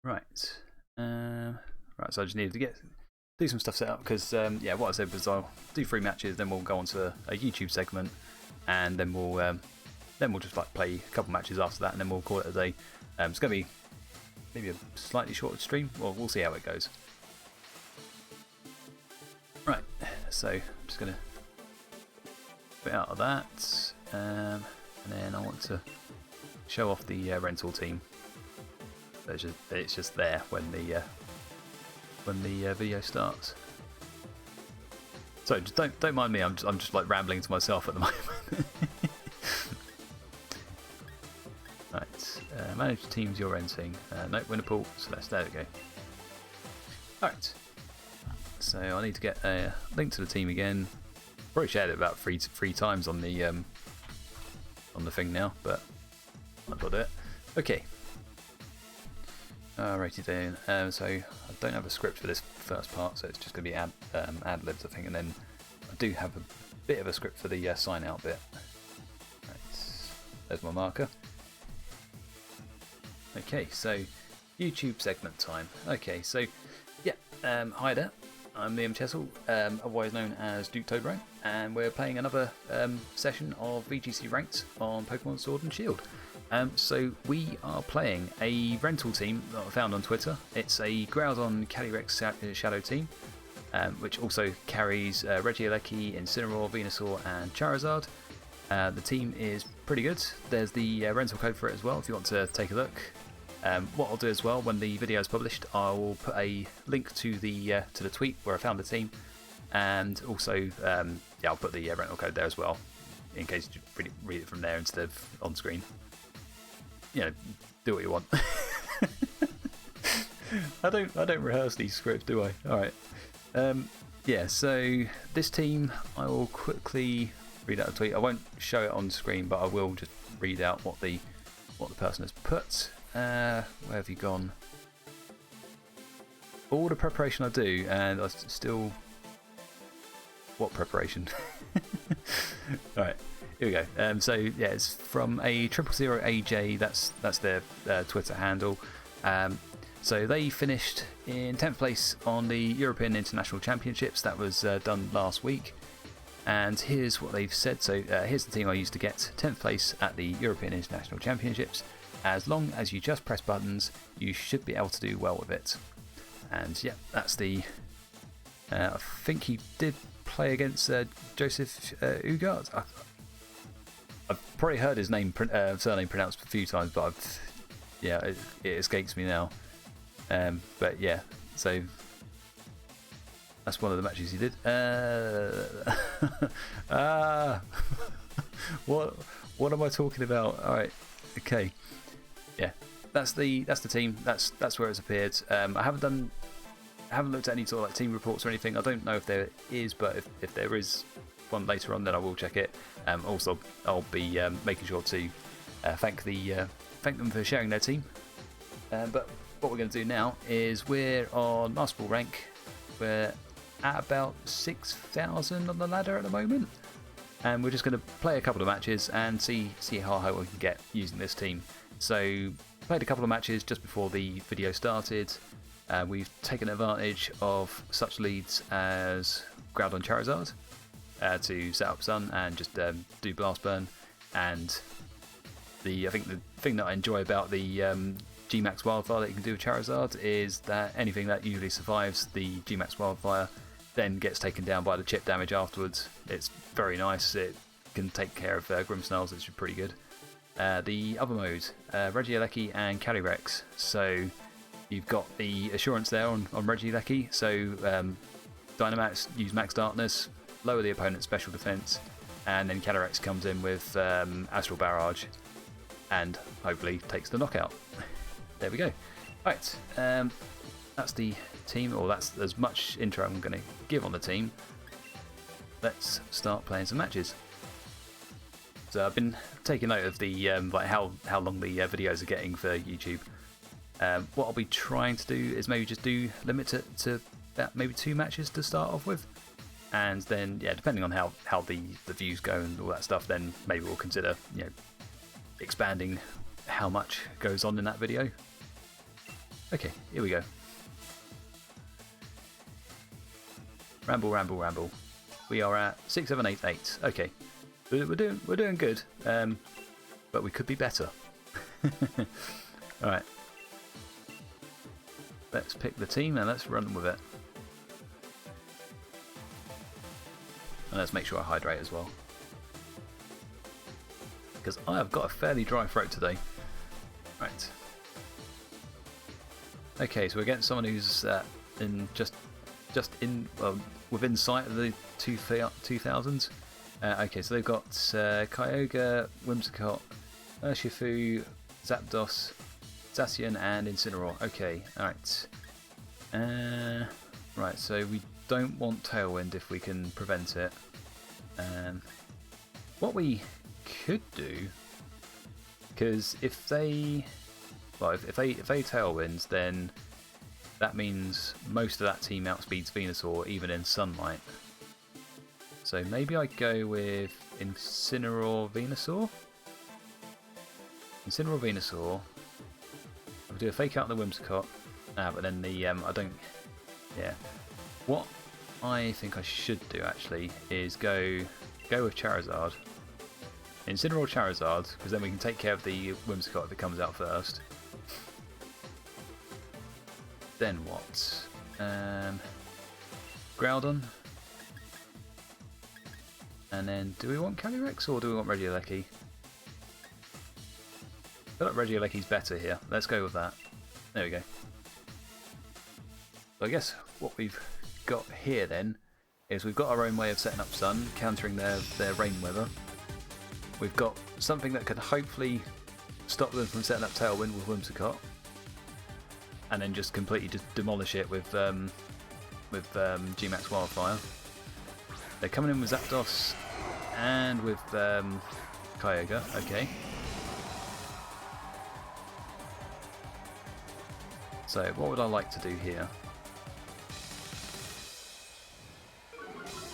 Right. Right, so I just needed to do some stuff set up because, yeah, what I said was I'll do 3 matches, then we'll go on to a YouTube segment, and then we'll just like play a couple matches after that, and then we'll call it a day. It's going to be maybe a slightly shorter stream. Well, we'll see how it goes. Right, so I'm just going to put out of that, and then I want to show off the rental team. It's just there when the video starts. So just don't mind me. I'm just like rambling to myself at the moment. Right, manage the teams you're renting. No, winner pool. So there we go. All right. So I need to get a link to the team again. Probably shared it about three times on the thing now, but I've got it. Okay. Alrighty then. So I don't have a script for this first part, so it's just going to be ad libs, I think, and then I do have a bit of a script for the sign out bit. Right. There's my marker. Okay, so YouTube segment time. Okay, so yeah, hi there. I'm Liam Chessel, otherwise known as Duke Tobro, and we're playing another session of VGC Ranked on Pokemon Sword and Shield. So we are playing a rental team that I found on Twitter. It's a Groudon Calyrex Shadow team, which also carries Regieleki, Incineroar, Venusaur and Charizard. The team is pretty good. There's the rental code for it as well if you want to take a look. What I'll do as well, when the video is published, I will put a link to the tweet where I found the team, and also yeah, I'll put the rental code there as well, in case you read it from there instead of on screen. you know, do what you want. I don't rehearse these scripts, do I? All right. Yeah. So this team, I will quickly read out a tweet. I won't show it on screen, but I will just read out what the person has put. Where have you gone? All the preparation I do, and I still. What preparation? All right. Here we go. So yeah, it's from a 000AJ. That's their Twitter handle. So they finished in 10th place on the European International Championships. That was done last week. And here's what they've said. So here's the team I used to get 10th place at the European International Championships. As long as you just press buttons, you should be able to do well with it. And yeah, that's the. I think he did play against Joseph Ugart. I've probably heard his name surname pronounced a few times, but it escapes me now. But yeah, so that's one of the matches he did. What am I talking about? All right, okay, yeah, that's the team. That's where it's appeared. I haven't looked at any sort of like team reports or anything. I don't know if there is, but if there is one later on, then I will check it. Also, I'll be making sure to thank them for sharing their team. But what we're going to do now is we're on Master Ball rank. We're at about 6,000 on the ladder at the moment, and we're just going to play a couple of matches and see how high we can get using this team. So played a couple of matches just before the video started. We've taken advantage of such leads as Groudon Charizard to set up Sun and just do Blast Burn. And I think the thing that I enjoy about the G-Max Wildfire that you can do with Charizard is that anything that usually survives the G-Max Wildfire then gets taken down by the chip damage afterwards. It's very nice. It can take care of Grimmsnarls, which is pretty good. The other mode, Regieleki and Calyrex. So you've got the assurance there on Regieleki. So Dynamax, use Max Darkness, lower the opponent's special defense, and then Calyrex comes in with Astral Barrage and hopefully takes the knockout. There we go. Right, that's the team, or that's as much intro I'm going to give on the team. Let's start playing some matches. So I've been taking note of the like how long the videos are getting for YouTube. What I'll be trying to do is maybe just limit it to maybe 2 matches to start off with, and then yeah, depending on how the views go and all that stuff, then maybe we'll consider expanding how much goes on in that video. Okay, here we go. Ramble, ramble, ramble. We are at 6788. Okay, we're doing good, but we could be better. All right, let's pick the team and let's run with it. And let's make sure I hydrate as well, because I have got a fairly dry throat today. Right. Okay, so we're getting someone who's within sight of the 2000s. Okay, so they've got Kyogre, Whimsicott, Urshifu, Zapdos, Zacian, and Incineroar. Okay, alright. Right, so we don't want Tailwind if we can prevent it. What we could do, because if they Tailwinds, then that means most of that team outspeeds Venusaur even in sunlight. So maybe I go with Incineroar Venusaur. Incineroar Venusaur. I'll do a fake out on the Whimsicott. But then the I don't. Yeah. What I think I should do actually is go with Charizard. Incineroar Charizard, because then we can take care of the Whimsicott if it comes out first. Then what? Groudon. And then, do we want Calyrex or do we want Regieleki? I feel like Regieleki's better here. Let's go with that. There we go. So I guess what we've got here then is we've got our own way of setting up Sun, countering their rain weather. We've got something that could hopefully stop them from setting up Tailwind with Whimsicott, and then just completely just demolish it with G-Max Wildfire. They're coming in with Zapdos and with Kyogre. Okay. So what would I like to do here?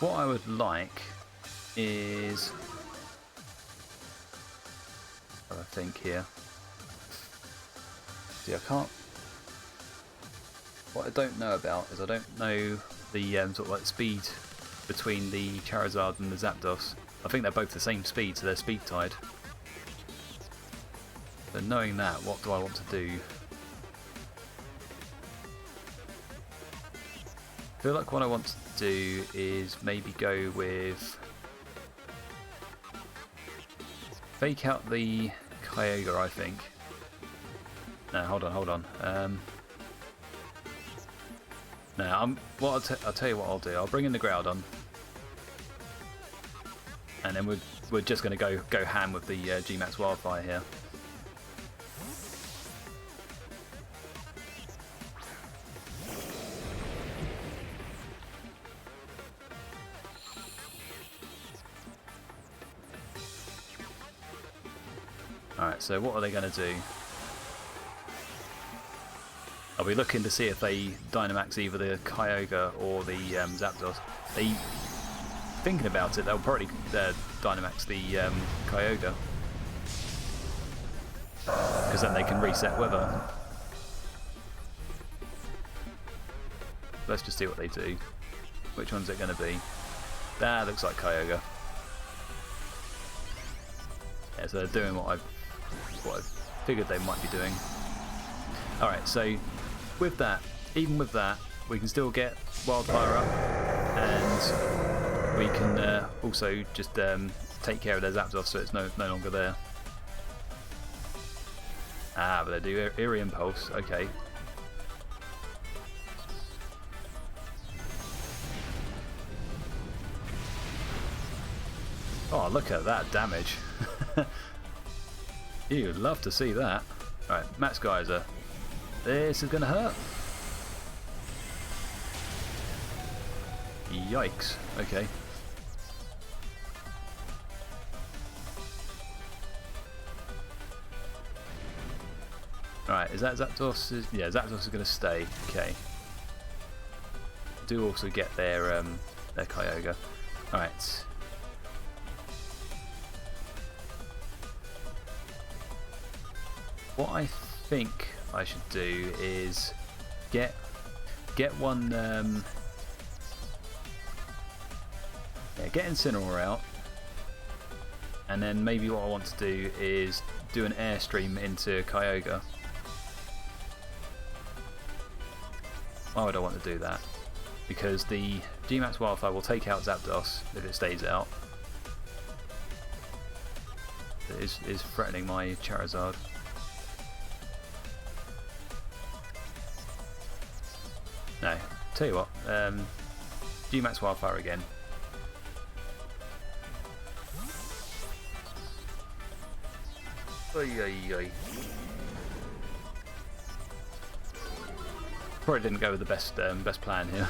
What I would like is, I think here. See, I can't. What I don't know about is I don't know the sort of like speed between the Charizard and the Zapdos. I think they're both the same speed, so they're speed tied. So knowing that, what do I want to do? I feel like what I want to do is maybe go with fake out the Kyogre, I think. No, hold on. No, I'll tell you what I'll do. I'll bring in the Groudon, and then we're just going to go ham with the G-Max Wildfire here. Alright, so what are they going to do? I'll be looking to see if they Dynamax either the Kyogre or the Zapdos. Thinking about it, they'll probably Dynamax the Kyogre, because then they can reset weather. Let's just see what they do. Which one's it going to be? That looks like Kyogre. Yeah, so they're doing what I figured they might be doing. Alright, so with that, even with that, we can still get Wildfire up, and we can also just take care of their Zapdos so it's no longer there. Ah, but they do Eerie Impulse, okay. Oh, look at that damage. You'd love to see that. Alright, Max Geyser. This is going to hurt. Yikes. Okay. Alright, is that Zapdos? Yeah, Zapdos is going to stay. Okay. Do also get their Kyogre. Alright. What I think I should do is get one, get Incineroar out, and then maybe what I want to do is do an Airstream into Kyogre. Why would I want to do that? Because the G-Max Wildfire will take out Zapdos if it stays out. It is threatening my Charizard. No, tell you what, G-Max Wildfire again. Oy, oy, oy. Probably didn't go with the best plan here.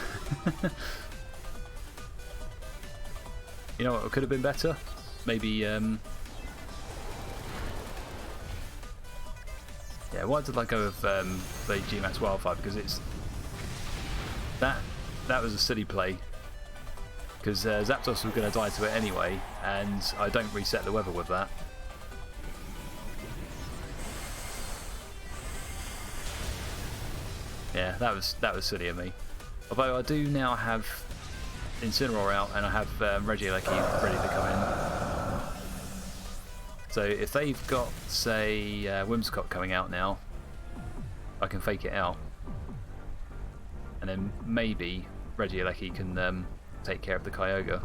You know what could have been better? Maybe yeah, why did I go with the G-Max Wildfire? Because it's that was a silly play, because Zapdos was going to die to it anyway, and I don't reset the weather with that. Yeah, that was silly of me. Although I do now have Incineroar out, and I have Regieleki ready to come in. So if they've got, say, Whimsicott coming out now, I can fake it out. And then maybe Regieleki can take care of the Kyogre.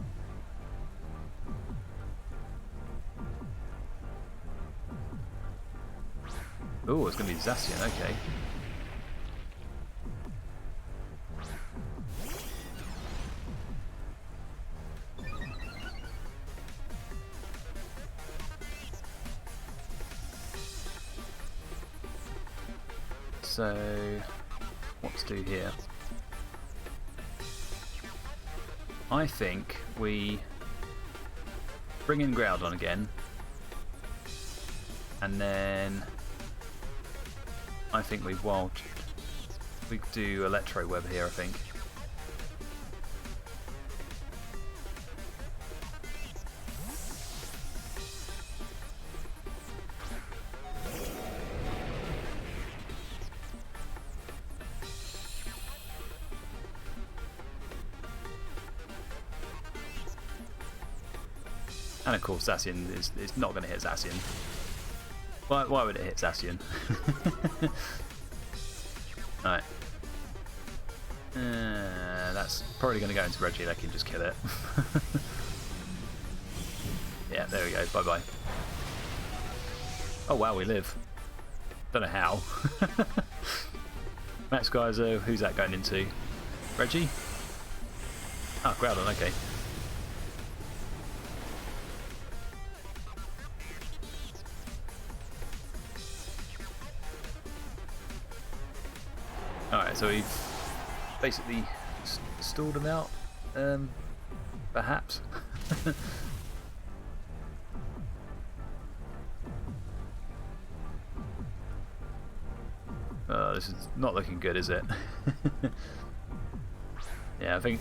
Oh, it's going to be Zacian, okay. So, what to do here? I think we bring in Groudon again, and then I think we do Electro Web here, I think. And of course Zacian is not going to hit Zacian. Why would it hit Zacian? Alright. That's probably going to go into Regieleki and just kill it. Yeah, there we go. Bye bye. Oh wow, we live. Don't know how. Max Geyser, who's that going into? Reggie? Ah, oh, Groudon, okay. Alright, so we've basically stalled him out, perhaps. Oh, this is not looking good, is it? Yeah, I think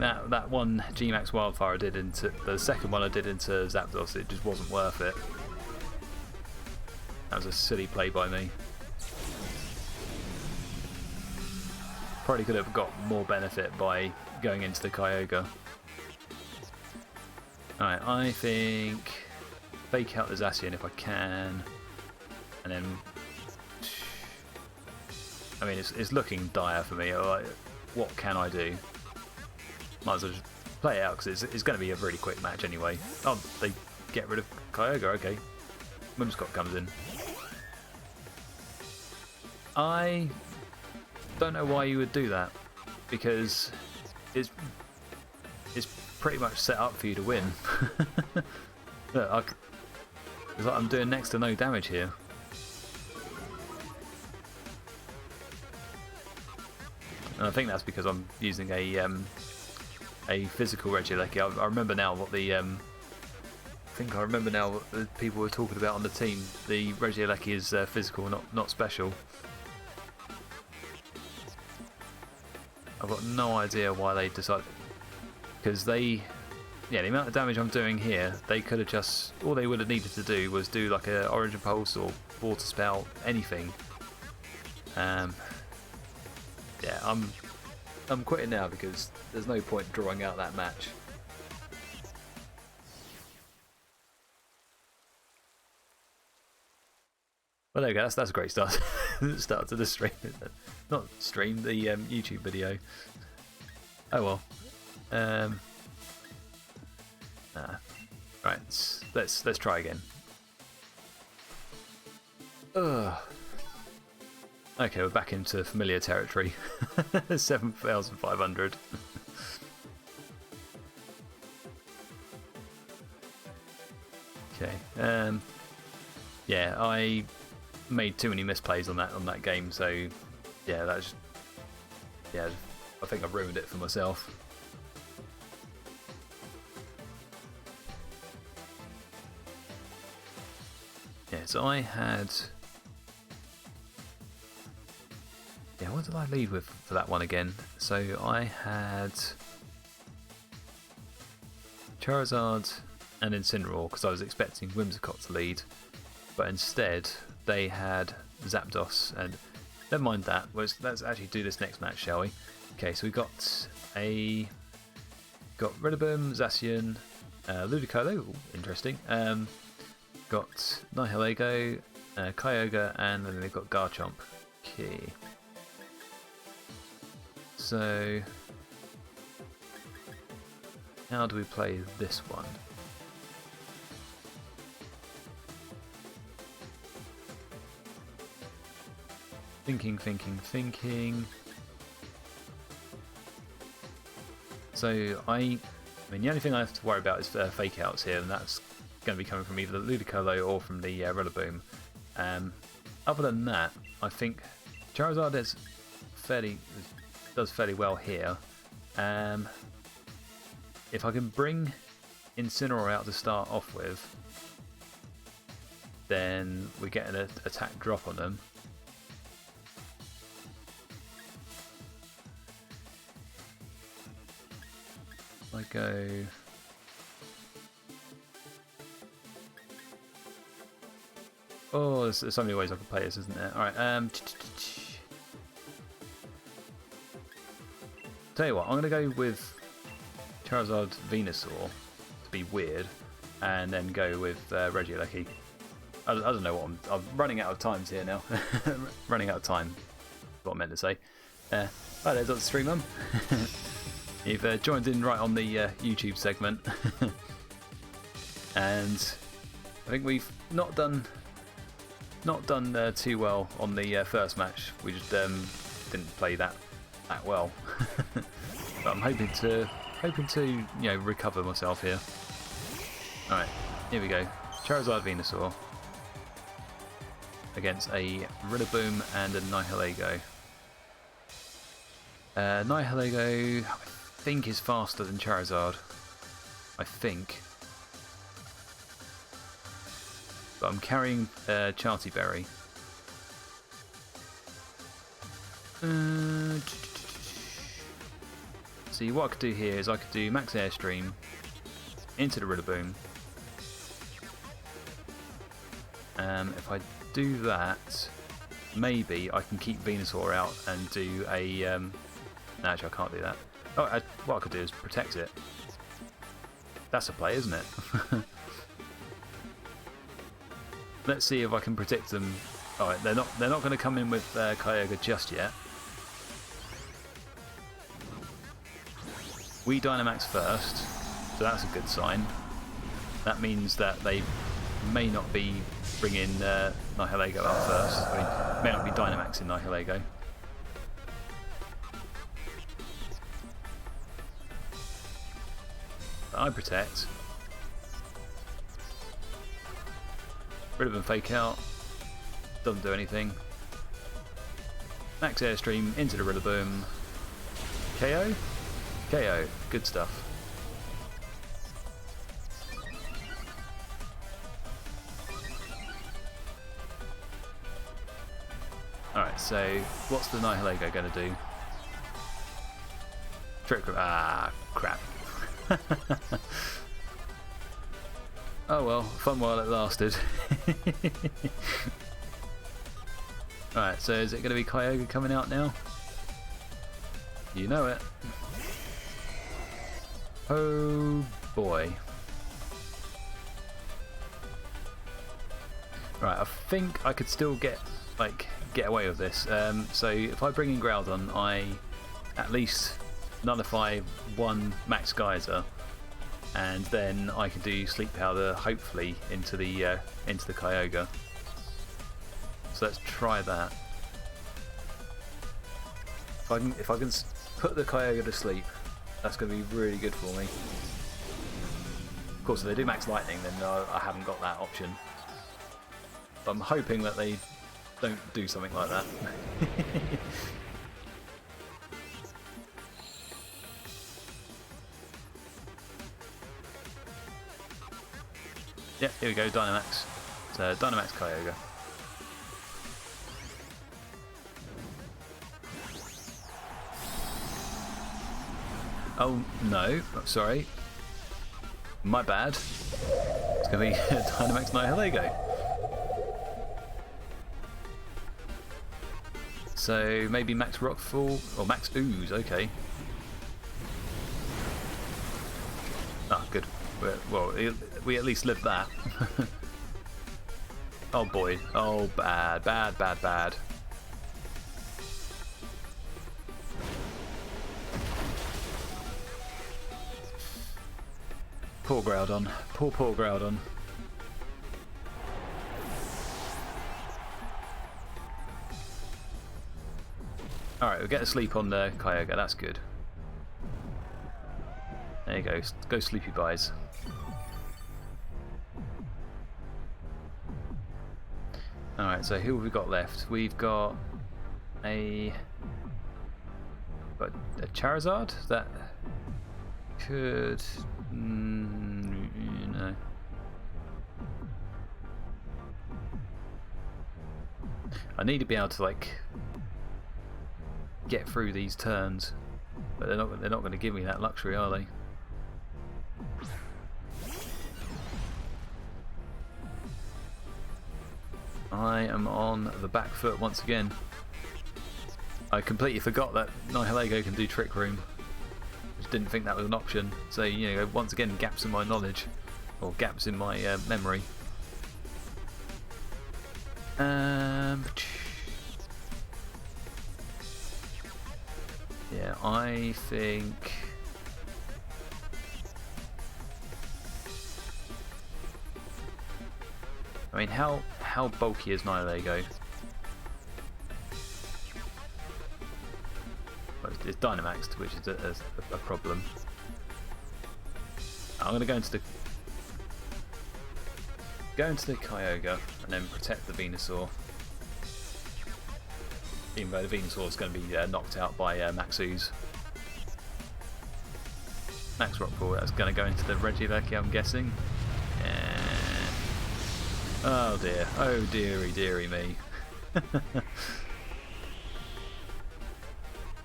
that one G-Max Wildfire I did into the second one I did into Zapdos, it just wasn't worth it. That was a silly play by me. Probably could have got more benefit by going into the Kyogre. Alright, I think fake out the Zacian if I can, and then I mean it's looking dire for me. Like, what can I do? Might as well just play it out because it's going to be a really quick match anyway. Oh, they get rid of Kyogre. Okay, Whimsicott comes in. I don't know why you would do that, because it's pretty much set up for you to win. Look, it's like I'm doing next to no damage here. And I think that's because I'm using a physical Regieleki. I remember now what the I think I remember now what the people were talking about on the team. The Regieleki is physical, not special. I've got no idea why they decided, because the amount of damage I'm doing here, they could have just, all they would have needed to do was do like a Orange Pulse or Water Spout, anything. Yeah, I'm quitting now because there's no point drawing out that match. Well, there you go. That's a great start. Start to the stream, not stream, the YouTube video. Oh well. Right. Let's try again. Ugh. Okay, we're back into familiar territory. 7,500. Okay. Yeah, I made too many misplays on that game, so yeah, I think I've ruined it for myself. Yeah, so I had, yeah, what did I lead with for that one again? So I had Charizard and Incineroar because I was expecting Whimsicott to lead, but instead they had Zapdos, and never mind that. Let's actually do this next match, shall we? Okay, so we got Rillaboom, Zacian, Ludicolo, ooh, interesting. Got Nihilego, Kyogre, and then they've got Garchomp. Okay. So how do we play this one? Thinking. So I mean, the only thing I have to worry about is fake outs here, and that's going to be coming from either the Ludicolo or from the Rillaboom. other than that, I think Charizard does fairly well here. If I can bring Incineroar out to start off with, then we get an attack drop on them. I go. Oh, there's so many ways I can play this, isn't there? Alright, tell you what, I'm going to go with Charizard Venusaur to be weird, and then go with Regieleki. I don't know what I'm running out of times here now. Running out of time, is what I meant to say. Hi there, Dr. Streammum. You've joined in right on the YouTube segment. And I think we've not done too well on the first match. We just didn't play that well. But I'm hoping to recover myself here. All right, here we go. Charizard Venusaur against a Rillaboom and a Nihilego. Nihilego, I think, is faster than Charizard. I think. But I'm carrying Charty Berry. See, what I could do here is I could do Max Airstream into the Rillaboom. If I do that, maybe I can keep Venusaur out and do a... no, actually I can't do that. Oh, what I could do is protect it. That's a play, isn't it? Let's see if I can protect them. Alright, they're not going to come in with Kyogre just yet. We Dynamax first, so that's a good sign. That means that they may not be bringing Nihilego out first. I mean, may not be Dynamaxing Nihilego. But I protect. Rillaboom Fake Out. Doesn't do anything. Max Airstream into the Rillaboom. KO? KO. Good stuff. Alright, so what's the Nihilego going to do? Trick. Ah, crap. Oh well, fun while it lasted. Alright, so is it going to be Kyogre coming out now? You know it. Oh boy. Right, I think I could still get away with this. So if I bring in Groudon, I at least nullify one Max Geyser, and then I can do Sleep Powder, hopefully into the Kyogre. So let's try that. If I can put the Kyogre to sleep, that's going to be really good for me. Of course, if they do Max Lightning, then I haven't got that option. But I'm hoping that they don't do something like that. Yeah, here we go, Dynamax. So Dynamax Kyogre. Oh no, sorry. My bad. It's going to be Dynamax Nihilego. So maybe Max Rockfall or Max Ooze, okay. Ah, good. Well, we at least lived that. Oh boy. Oh, bad, bad, bad, bad. Poor Groudon. Poor Groudon. Alright, we'll get a sleep on the Kyogre, that's good. There you go, go Sleepy Buys. Alright, so who have we got left? We've got a Charizard that could... no. I need to be able to like get through these turns, but they're not going to give me that luxury, are they? I am on the back foot once again. I completely forgot that Nihilego can do Trick Room. Just didn't think that was an option. So, you know, once again, gaps in my knowledge, or gaps in my memory. Yeah, I think... I mean, how bulky is Nihilego? Well, it's Dynamaxed, which is a problem. I'm going to go into the Kyogre and then protect the Venusaur. Even though the Venusaur is going to be knocked out by Max Ooze. Max Rockpool, that's going to go into the Regieleki, I'm guessing. Oh dear, oh dearie dearie me.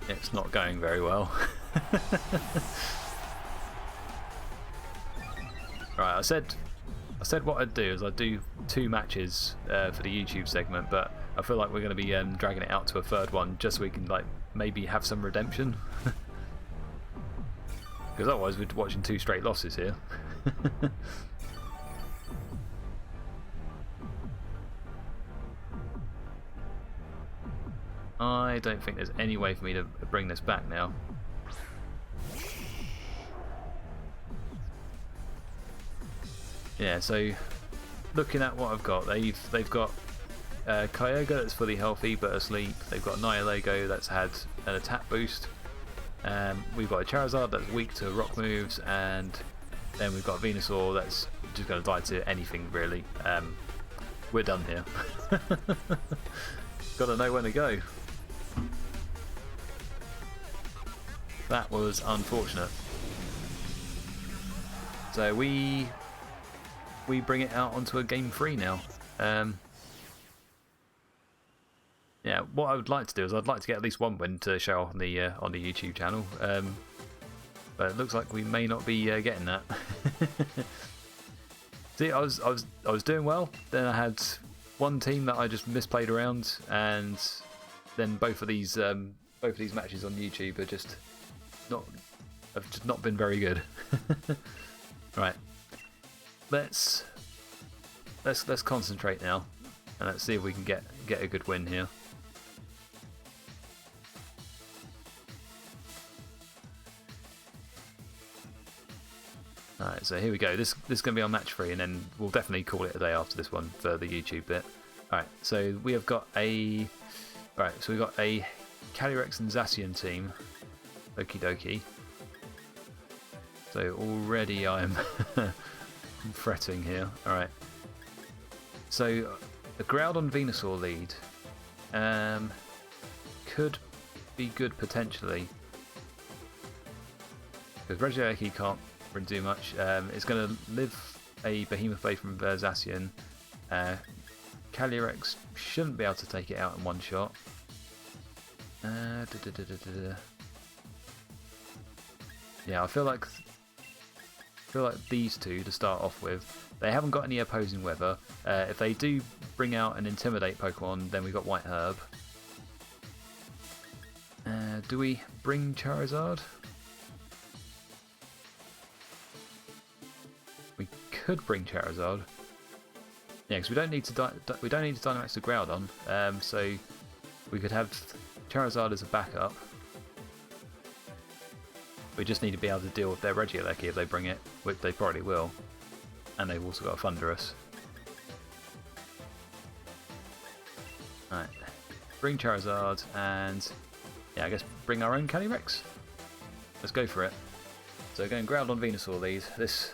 It's not going very well. Right, I said what I'd do is I'd do 2 matches for the YouTube segment, but I feel like we're going to be dragging it out to a 3rd one just so we can like maybe have some redemption. Because otherwise we're watching 2 straight losses here. I don't think there's any way for me to bring this back now. Yeah, so looking at what I've got, they've got Kyogre that's fully healthy but asleep. They've got Nihilego that's had an attack boost. We've got a Charizard that's weak to rock moves, and then we've got Venusaur that's just going to die to anything really. We're done here. Got to know when to go. That was unfortunate. So we bring it out onto a game 3 now. Yeah, what I would like to do is I'd like to get at least 1 win to show off on the YouTube channel. But it looks like we may not be getting that. See, I was doing well. Then I had 1 team that I just misplayed around, and then both of these matches on YouTube are just not been very good. Right, let's concentrate now, and let's see if we can get a good win here. Alright, so here we go. This is going to be our match 3, and then we'll definitely call it a day after this one for the YouTube bit. Alright, so we have got a... Right, so we've got a Calyrex and Zacian team. Okie dokie. So already I'm fretting here. Alright. So a Groudon Venusaur lead could be good potentially. Because Regieleki can't really do much. It's going to live a Behemoth Blade from Zacian. Calyrex shouldn't be able to take it out in one shot. Yeah, I feel like these two to start off with. They haven't got any opposing weather. If they do bring out an Intimidate Pokemon, then we've got White Herb. Do we bring Charizard? We could bring Charizard. Yeah, because we don't need to Dynamax the Groudon. So we could have Charizard as a backup. We just need to be able to deal with their Regieleki if they bring it, which they probably will. And they've also got a Thundurus. Alright, bring Charizard, and yeah, I guess bring our own Calyrex. Let's go for it. So going Groudon Venusaur lead. This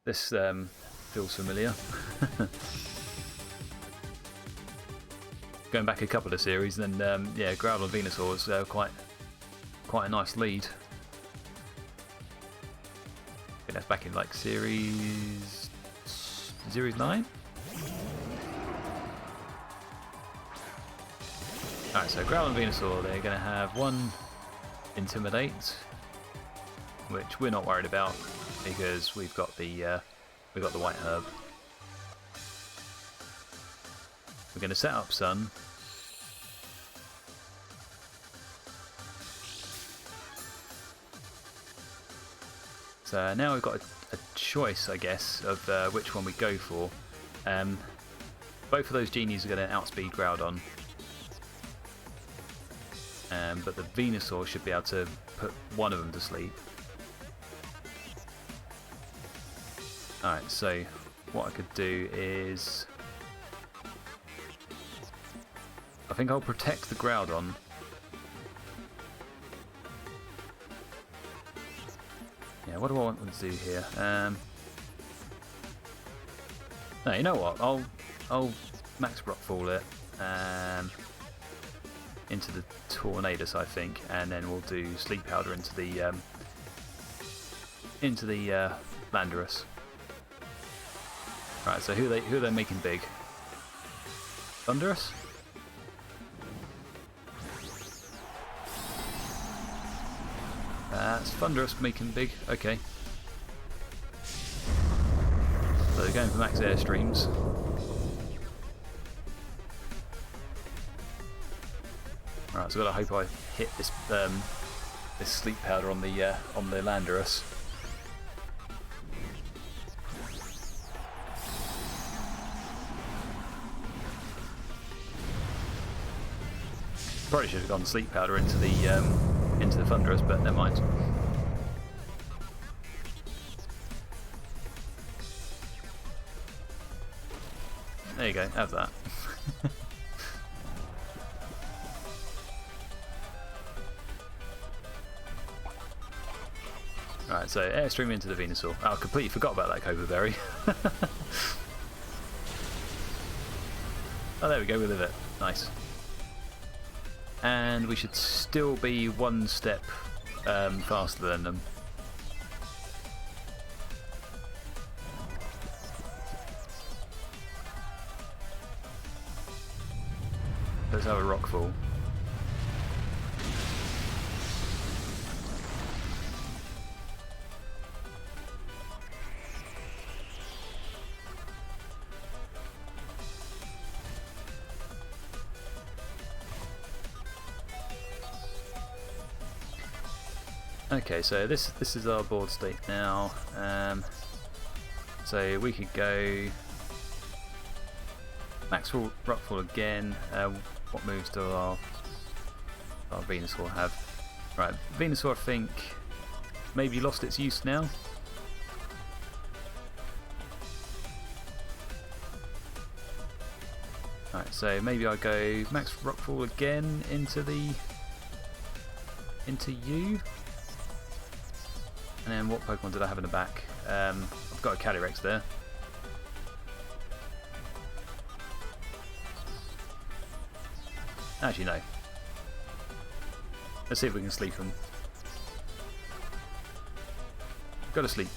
feels familiar. going back a couple of series, and then yeah, Groudon Venusaur was quite a nice lead. I think that's back in like series 9. Alright, so Groudon Venusaur, they're going to have one Intimidate, which we're not worried about because we've got the White Herb. We're going to set up Sun. So now we've got a choice, I guess, of which one we go for. Both of those genies are going to outspeed Groudon. But the Venusaur should be able to put one of them to sleep. Alright, so what I could do is... I think I'll protect the Groudon. Yeah, what do I want them to do here? No, you know what? I'll Max Rockfall it into the Tornadus, I think, and then we'll do Sleep Powder into the Landorus. Right, so who are they making big? Thundurus? That's Thundurus making big. Okay. So they're going for max Airstreams. Alright, so I've got to hope I hit this this Sleep Powder on the Landorus. Probably should have gone Sleep Powder into the Thundurus, but never mind. There you go, have that. Right, so Airstream into the Venusaur. Oh, I completely forgot about that Cobra Berry. Oh, there we go, we live it. Nice. And we should still be one step faster than them. Let's have a Rockfall. Okay, so this is our board state now. So we could go Max Rockfall again. What moves do our Venusaur have? Right, Venusaur I think maybe lost its use now. Right, so maybe I go Max Rockfall again into you. And then what Pokemon did I have in the back? I've got a Calyrex there. Actually, no. Let's see if we can sleep them. Go to sleep.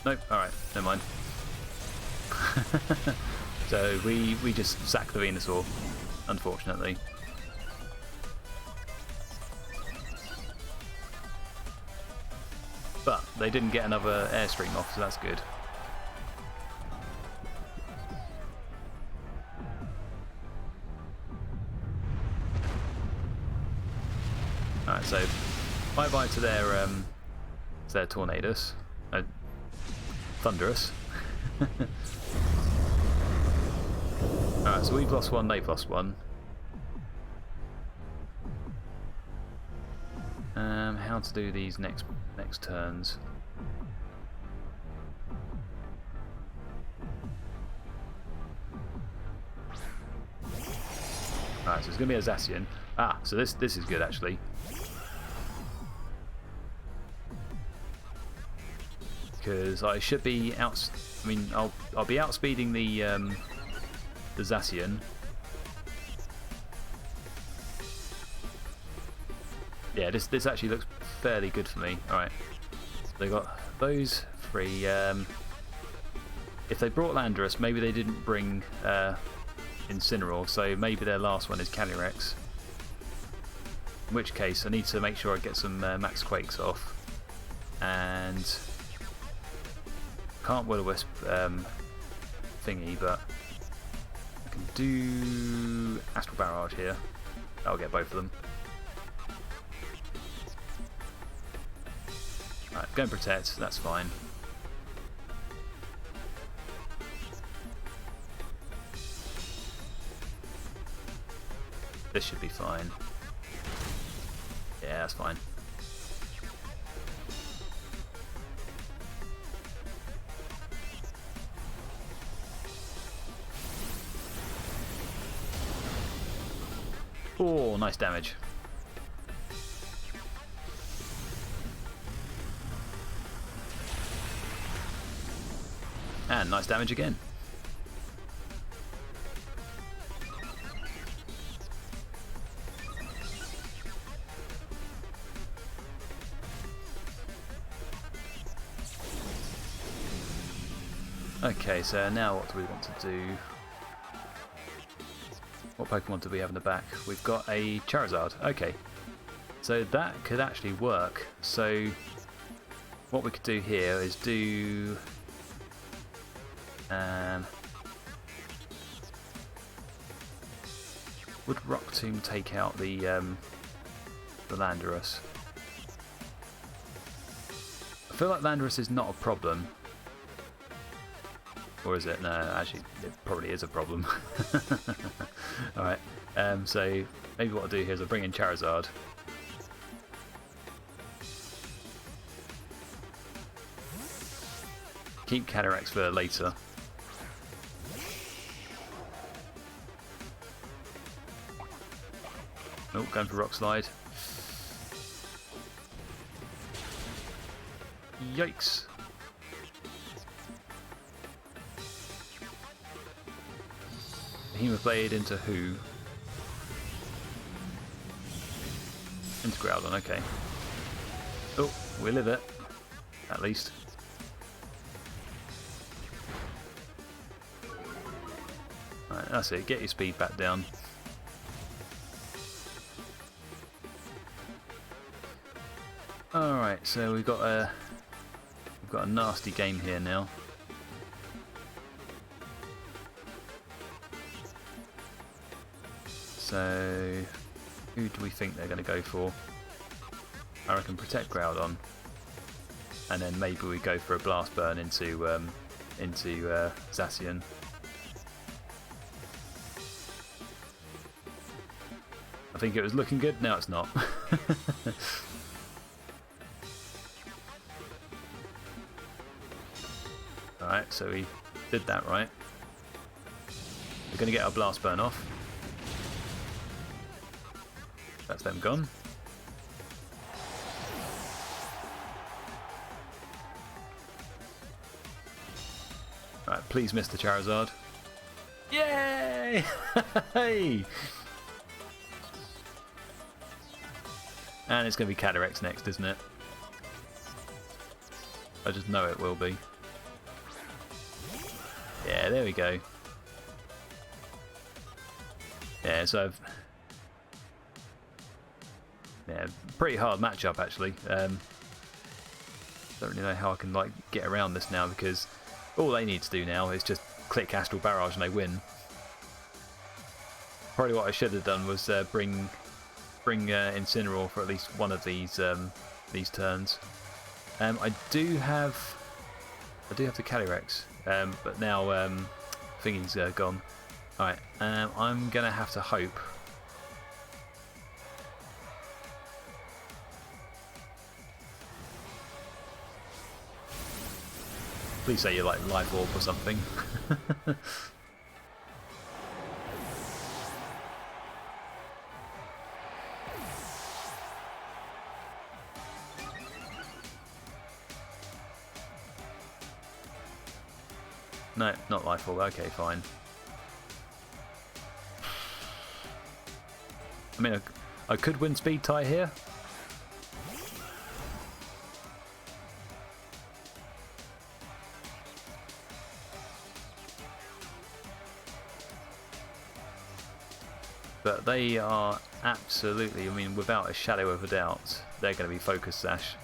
Nope, alright, never mind. So we just sack the Venusaur, unfortunately. But they didn't get another Airstream off, so that's good. Alright, so bye-bye to their Tornadus. Thundurus. Alright, so we've lost one, they've lost one. How to do these next turns. Alright, so it's going to be a Zacian. Ah, so this is good actually. Because I should be out. I mean, I'll be outspeeding the Zacian. yeah, this actually looks fairly good for me. Alright, they got those three. If they brought Landorus, maybe they didn't bring Incineroar, so maybe their last one is Calyrex. In which case, I need to make sure I get some Max Quakes off. And can't Will-O-Wisp thingy, but I can do Astral Barrage here. That'll get both of them. Alright, go and Protect, that's fine. This should be fine. Yeah, that's fine. Oh, nice damage. And nice damage again. Okay, so now what do we want to do? What Pokemon do we have in the back? We've got a Charizard. Okay, so that could actually work. So what we could do here is do would Rock Tomb take out the Landorus? I feel like Landorus is not a problem. Or is it? No, actually, it probably is a problem. Alright, so maybe what I'll do here is I'll bring in Charizard. Keep Calyrex for later. Oh, going for Rock Slide. Yikes. Behemoth into who? Into Groudon, okay. Oh, we live it. At least. Right, that's it. Get your speed back down. Alright, so we've got a nasty game here now. So, who do we think they're going to go for? I reckon Protect Groudon, and then maybe we go for a Blast Burn into Zacian. I think it was looking good. Now it's not. All right, so we did that right. We're going to get our Blast Burn off. That's them gone. Right, please miss the Charizard. Yay! Hey! And it's going to be Calyrex next, isn't it? I just know it will be. Yeah, there we go. Yeah, so yeah, pretty hard matchup actually. Don't really know how I can like get around this now, because all they need to do now is just click Astral Barrage and they win. Probably what I should have done was bring Incineroar for at least one of these turns. I do have the Calyrex, but now thingy's gone. All right, I'm gonna have to hope. Please say you're like Life Orb or something. No, not Life Orb. Okay, fine. I mean, I could win Speed Tie here. but they are absolutely, I mean, without a shadow of a doubt, they're going to be Focus Sash.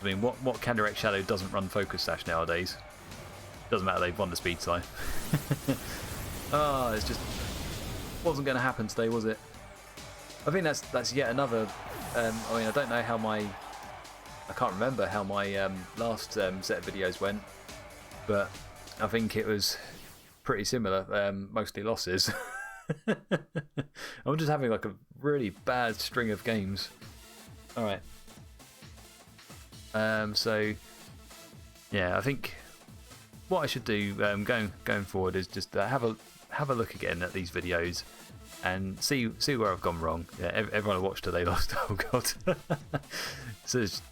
I mean, what Candy Shadow doesn't run Focus Sash nowadays? Doesn't matter, they've won the speed tie. Oh, it's just wasn't going to happen today, was it? I think that's yet another. I mean, I don't know how I can't remember how my last set of videos went, but I think it was pretty similar. Mostly losses. I'm just having like a really bad string of games. All right. So yeah, I think what I should do going forward is just have a look again at these videos and see where I've gone wrong. Yeah, everyone who watched today lost. Oh god. So it's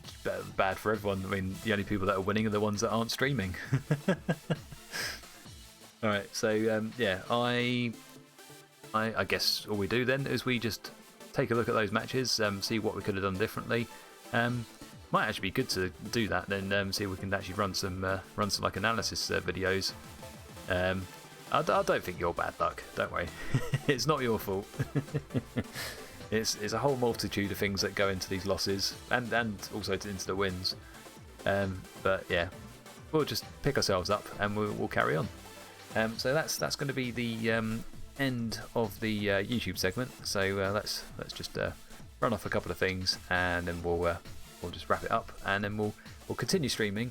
bad for everyone. I mean, the only people that are winning are the ones that aren't streaming. All right, so yeah, I guess all we do then is we just take a look at those matches, see what we could have done differently. Might actually be good to do that, then see if we can actually run some like analysis videos. I don't think you're bad luck. Don't worry, it's not your fault. It's a whole multitude of things that go into these losses and also into the wins. But yeah, we'll just pick ourselves up and we'll carry on. So that's going to be the end of the YouTube segment. So let's just run off a couple of things and then we'll just wrap it up and then we'll continue streaming.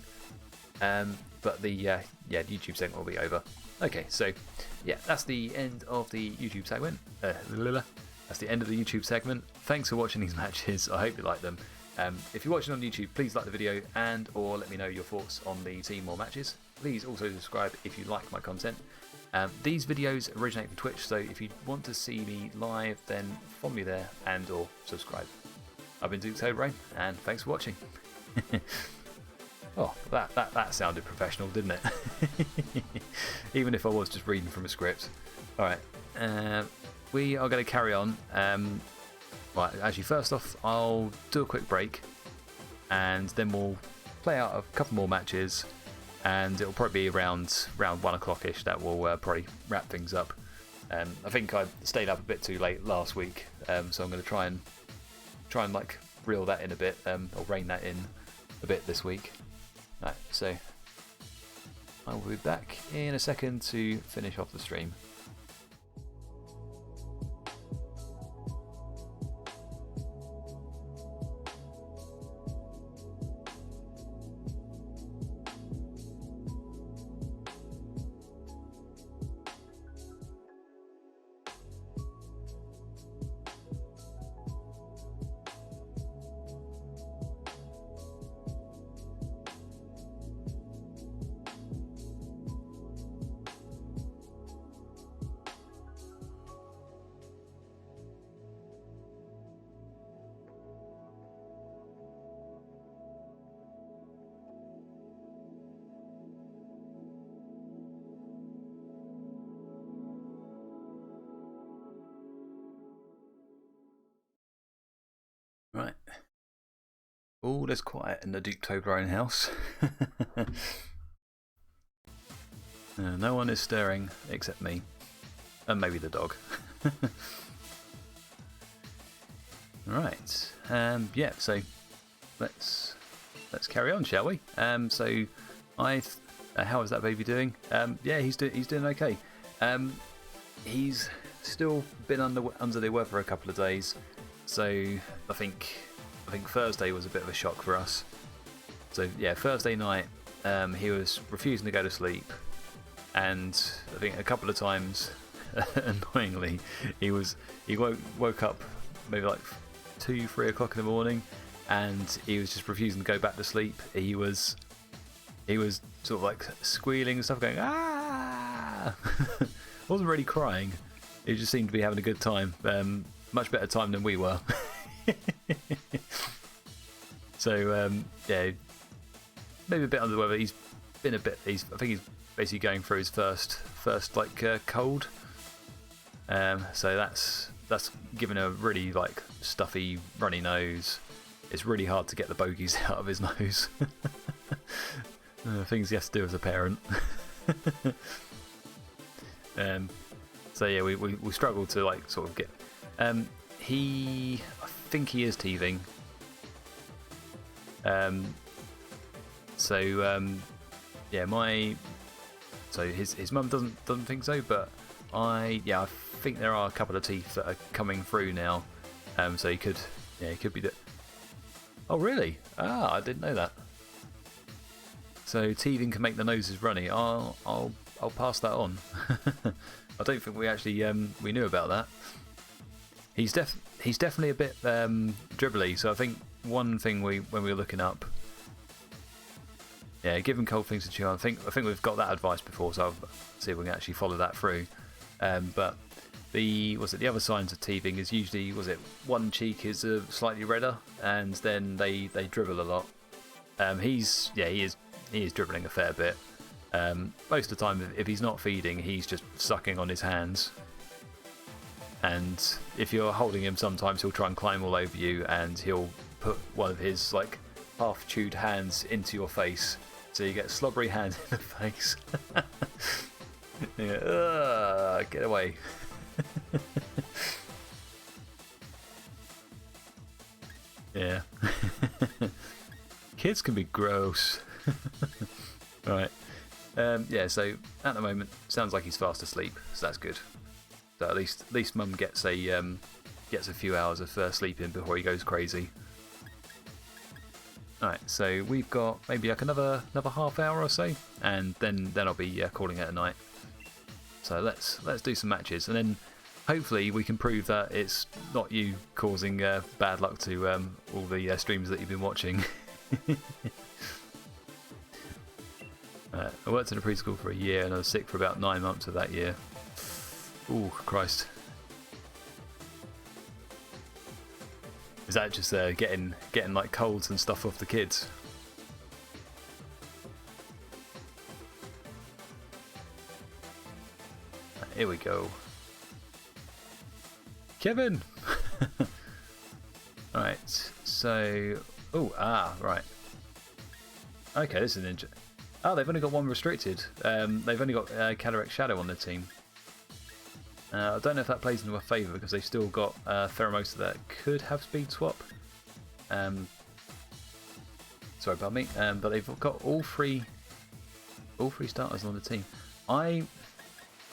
But the YouTube segment will be over. Okay, so yeah, that's the end of the YouTube segment. That's the end of the YouTube segment. Thanks for watching these matches. I hope you like them. If you're watching on YouTube, please like the video and or let me know your thoughts on the team or matches. Please also subscribe if you like my content. These videos originate from Twitch, so if you want to see me live, then follow me there and or subscribe. I've been Duke and thanks for watching. Oh, that sounded professional, didn't it? Even if I was just reading from a script. Alright, we are going to carry on. Right, actually, first off, I'll do a quick break and then we'll play out a couple more matches and it'll probably be around 1 o'clock-ish that will probably wrap things up. I think I stayed up a bit too late last week, so I'm going to try and like reel that in a bit, or rein that in a bit this week. Right, so I will be back in a second to finish off the stream. Right. All is quiet in the Duke-Toblerone house. No one is stirring except me. And maybe the dog. Right. Yeah, so let's carry on, shall we? So how is that baby doing? Yeah, he's doing okay. He's still been under the weather a couple of days. So I think Thursday was a bit of a shock for us. So yeah, Thursday night he was refusing to go to sleep, and I think a couple of times, annoyingly, he woke up maybe like 2-3 o'clock in the morning, and he was just refusing to go back to sleep. He was sort of like squealing and stuff, going ah. Wasn't really crying. He just seemed to be having a good time. Much better time than we were. So yeah, maybe a bit under the weather. He's been a bit. I think he's basically going through his first like cold. So that's given a really like stuffy, runny nose. It's really hard to get the bogies out of his nose. Things he has to do as a parent. So yeah, we struggle to like sort of get. I think he is teething. Yeah, so his mum doesn't think so, but I think there are a couple of teeth that are coming through now. So he could be the. Oh really? Ah, I didn't know that. So teething can make the noses runny. I'll pass that on. I don't think we actually we knew about that. He's definitely a bit dribbly. So I think one thing when we were looking up, yeah, give him cold things to chew on. I think we've got that advice before, so I'll see if we can actually follow that through. But the other signs of teething is usually one cheek is slightly redder, and then they dribble a lot. He is dribbling a fair bit. Most of the time, if he's not feeding, he's just sucking on his hands. And if you're holding him, sometimes he'll try and climb all over you, and he'll put one of his like half-chewed hands into your face, so you get slobbery hands in the face. Yeah, get away. Yeah. Kids can be gross. Right. Yeah, so at the moment, sounds like he's fast asleep, so that's good. So at least Mum gets a few hours of sleeping before he goes crazy. Alright, so we've got maybe like another half hour or so, and then I'll be calling it a night. So let's do some matches, and then hopefully we can prove that it's not you causing bad luck to all the streams that you've been watching. I worked in a preschool for a year, and I was sick for about 9 months of that year. Ooh, Christ. Is that just getting like colds and stuff off the kids? Here we go. Kevin! Alright, so... right. Okay, this is an injury. Oh, they've only got one restricted. They've only got Cataract's Shadow on their team. I don't know if that plays into a favour, because they've still got Pheromosa that could have speed swap. Sorry, pardon me. But they've got all three starters on the team.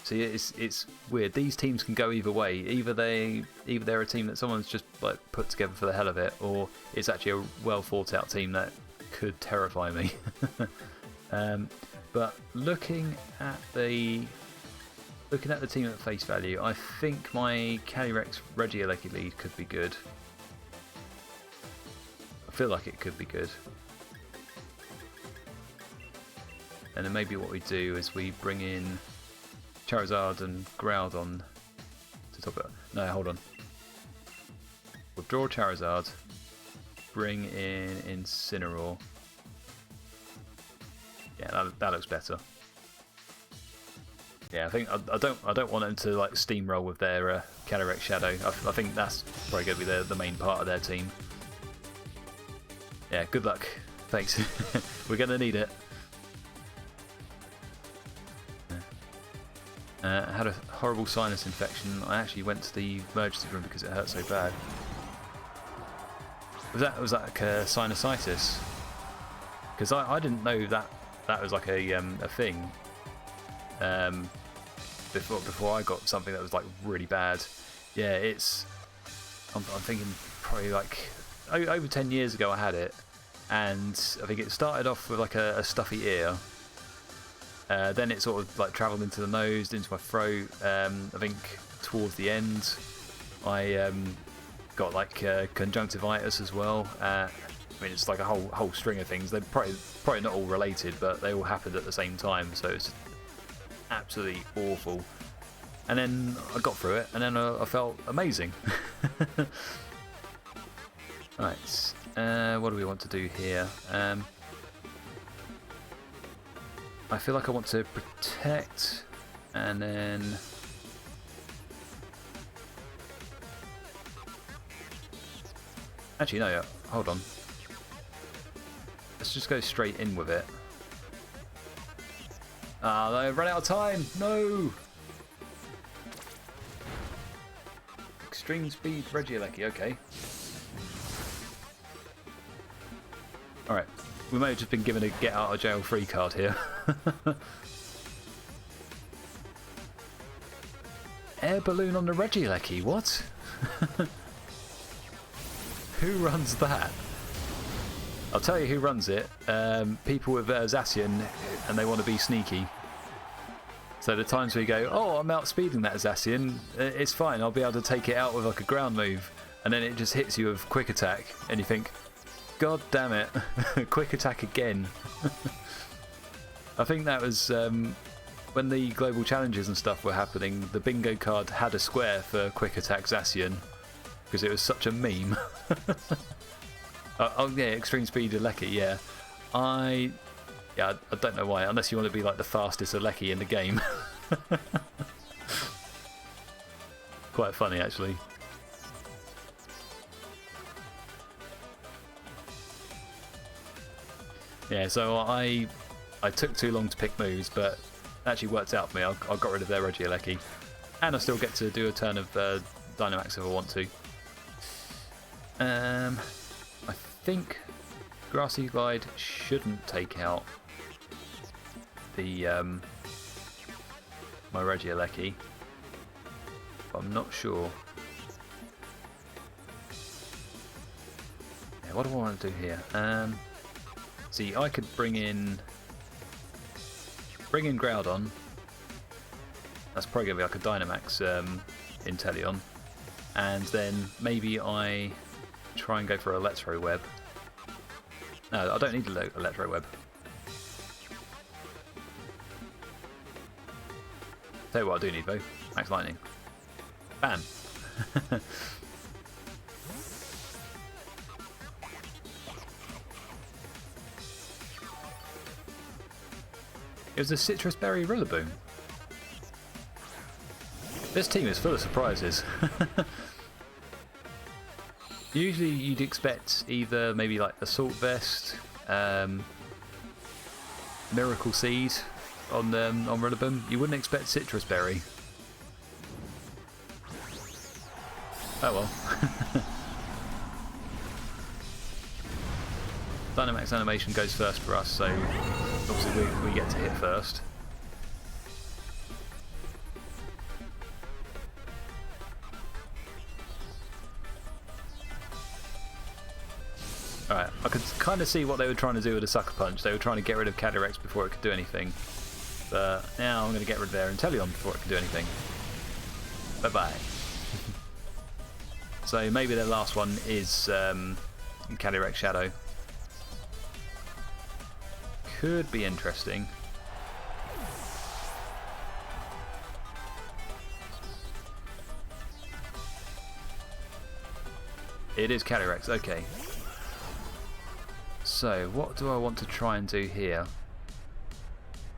See, it's weird. These teams can go either way. Either they're a team that someone's just like put together for the hell of it, or it's actually a well thought out team that could terrify me. But looking at the team at face value, I think my Calyrex Regieleki lead could be good. I feel like it could be good. And then maybe what we do is we bring in Charizard and Groudon to top it. No, hold on. Withdraw Charizard. Bring in Incineroar. Yeah, that looks better. Yeah, I think I don't want them to like steamroll with their Calyrex Shadow. I think that's probably going to be the main part of their team. Yeah, good luck. Thanks. We're going to need it. I had a horrible sinus infection. I actually went to the emergency room because it hurt so bad. Was that like a sinusitis? Because I didn't know that was like a thing. Before I got something that was like really bad. Yeah, I'm thinking probably like over 10 years ago I had it, and I think it started off with like a stuffy ear. Then it sort of like travelled into the nose, into my throat. I think towards the end I got like conjunctivitis as well. I mean, it's like a whole string of things. They're probably not all related, but they all happened at the same time, so it's absolutely awful. And then I got through it, and then I felt amazing. Right, what do we want to do here? I feel like I want to protect, and then actually no, hold on. Let's just go straight in with it. Ah, I ran out of time. No. extreme speed Regieleki, okay. Alright, we may have just been given a get out of jail free card here. Air balloon on the Regieleki, what? Who runs that? I'll tell you who runs it. People with Zacian, and they want to be sneaky. So the times we go, oh, I'm outspeeding that Zacian, it's fine, I'll be able to take it out with like a ground move. And then it just hits you with quick attack, and you think, God damn it, quick attack again. I think that was when the global challenges and stuff were happening, the bingo card had a square for quick attack Zacian, because it was such a meme. Oh yeah, extreme speed Aleki, yeah. I don't know why, unless you want to be like the fastest Aleki in the game. Quite funny actually. Yeah, so I took too long to pick moves, but it actually worked out for me. I got rid of their Regieleki, and I still get to do a turn of Dynamax if I want to. I think Grassy Glide shouldn't take out the my Regieleki, but I'm not sure. Yeah, what do I want to do here? See, I could bring in Groudon. That's probably going to be like a Dynamax Inteleon, and then maybe I try and go for a Electro Web. No, I don't need a Electro Web. Tell you what I do need though, Max Lightning. Bam! It was a Citrus Berry Rillaboom. This team is full of surprises. Usually you'd expect either maybe like Assault Vest, Miracle Seed on Rillaboom. You wouldn't expect Citrus Berry. Oh well. Dynamax animation goes first for us, so obviously we get to hit first. Alright, I could kind of see what they were trying to do with a Sucker Punch. They were trying to get rid of Calyrex before it could do anything. But now I'm going to get rid of their Inteleon before it can do anything. Bye bye. So maybe their last one is Calyrex Shadow. Could be interesting. It is Calyrex, okay. So, what do I want to try and do here?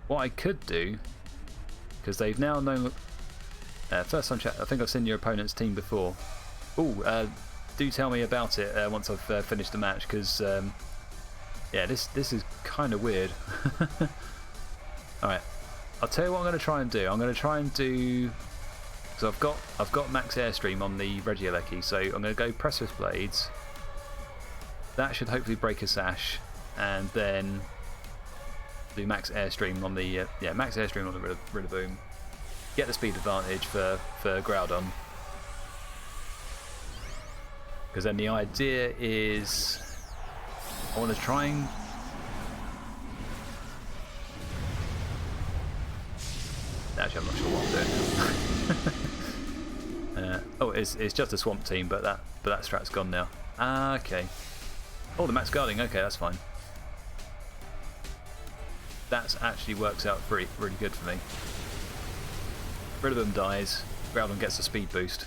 What I could do, because they've now known... first time chat, I think I've seen your opponent's team before. Ooh, do tell me about it once I've finished the match, because... yeah, this is kind of weird. Alright, I'll tell you what I'm going to try and do. I'm going to try and do... So I've got Max Airstream on the Regieleki, so I'm going to go Precious Blades. That should hopefully break a Sash, and then do Max Airstream on the Max Airstream on the Rillaboom. Get the speed advantage for Groudon, because then the idea is I want to try and actually I'm not sure what I'm doing. Oh, it's just a Swamp Team, but that strat's gone now. Ah, okay. Oh, the Max Guarding. Okay, that's fine. That actually works out really good for me. Rillaboom dies. Groudon gets a speed boost.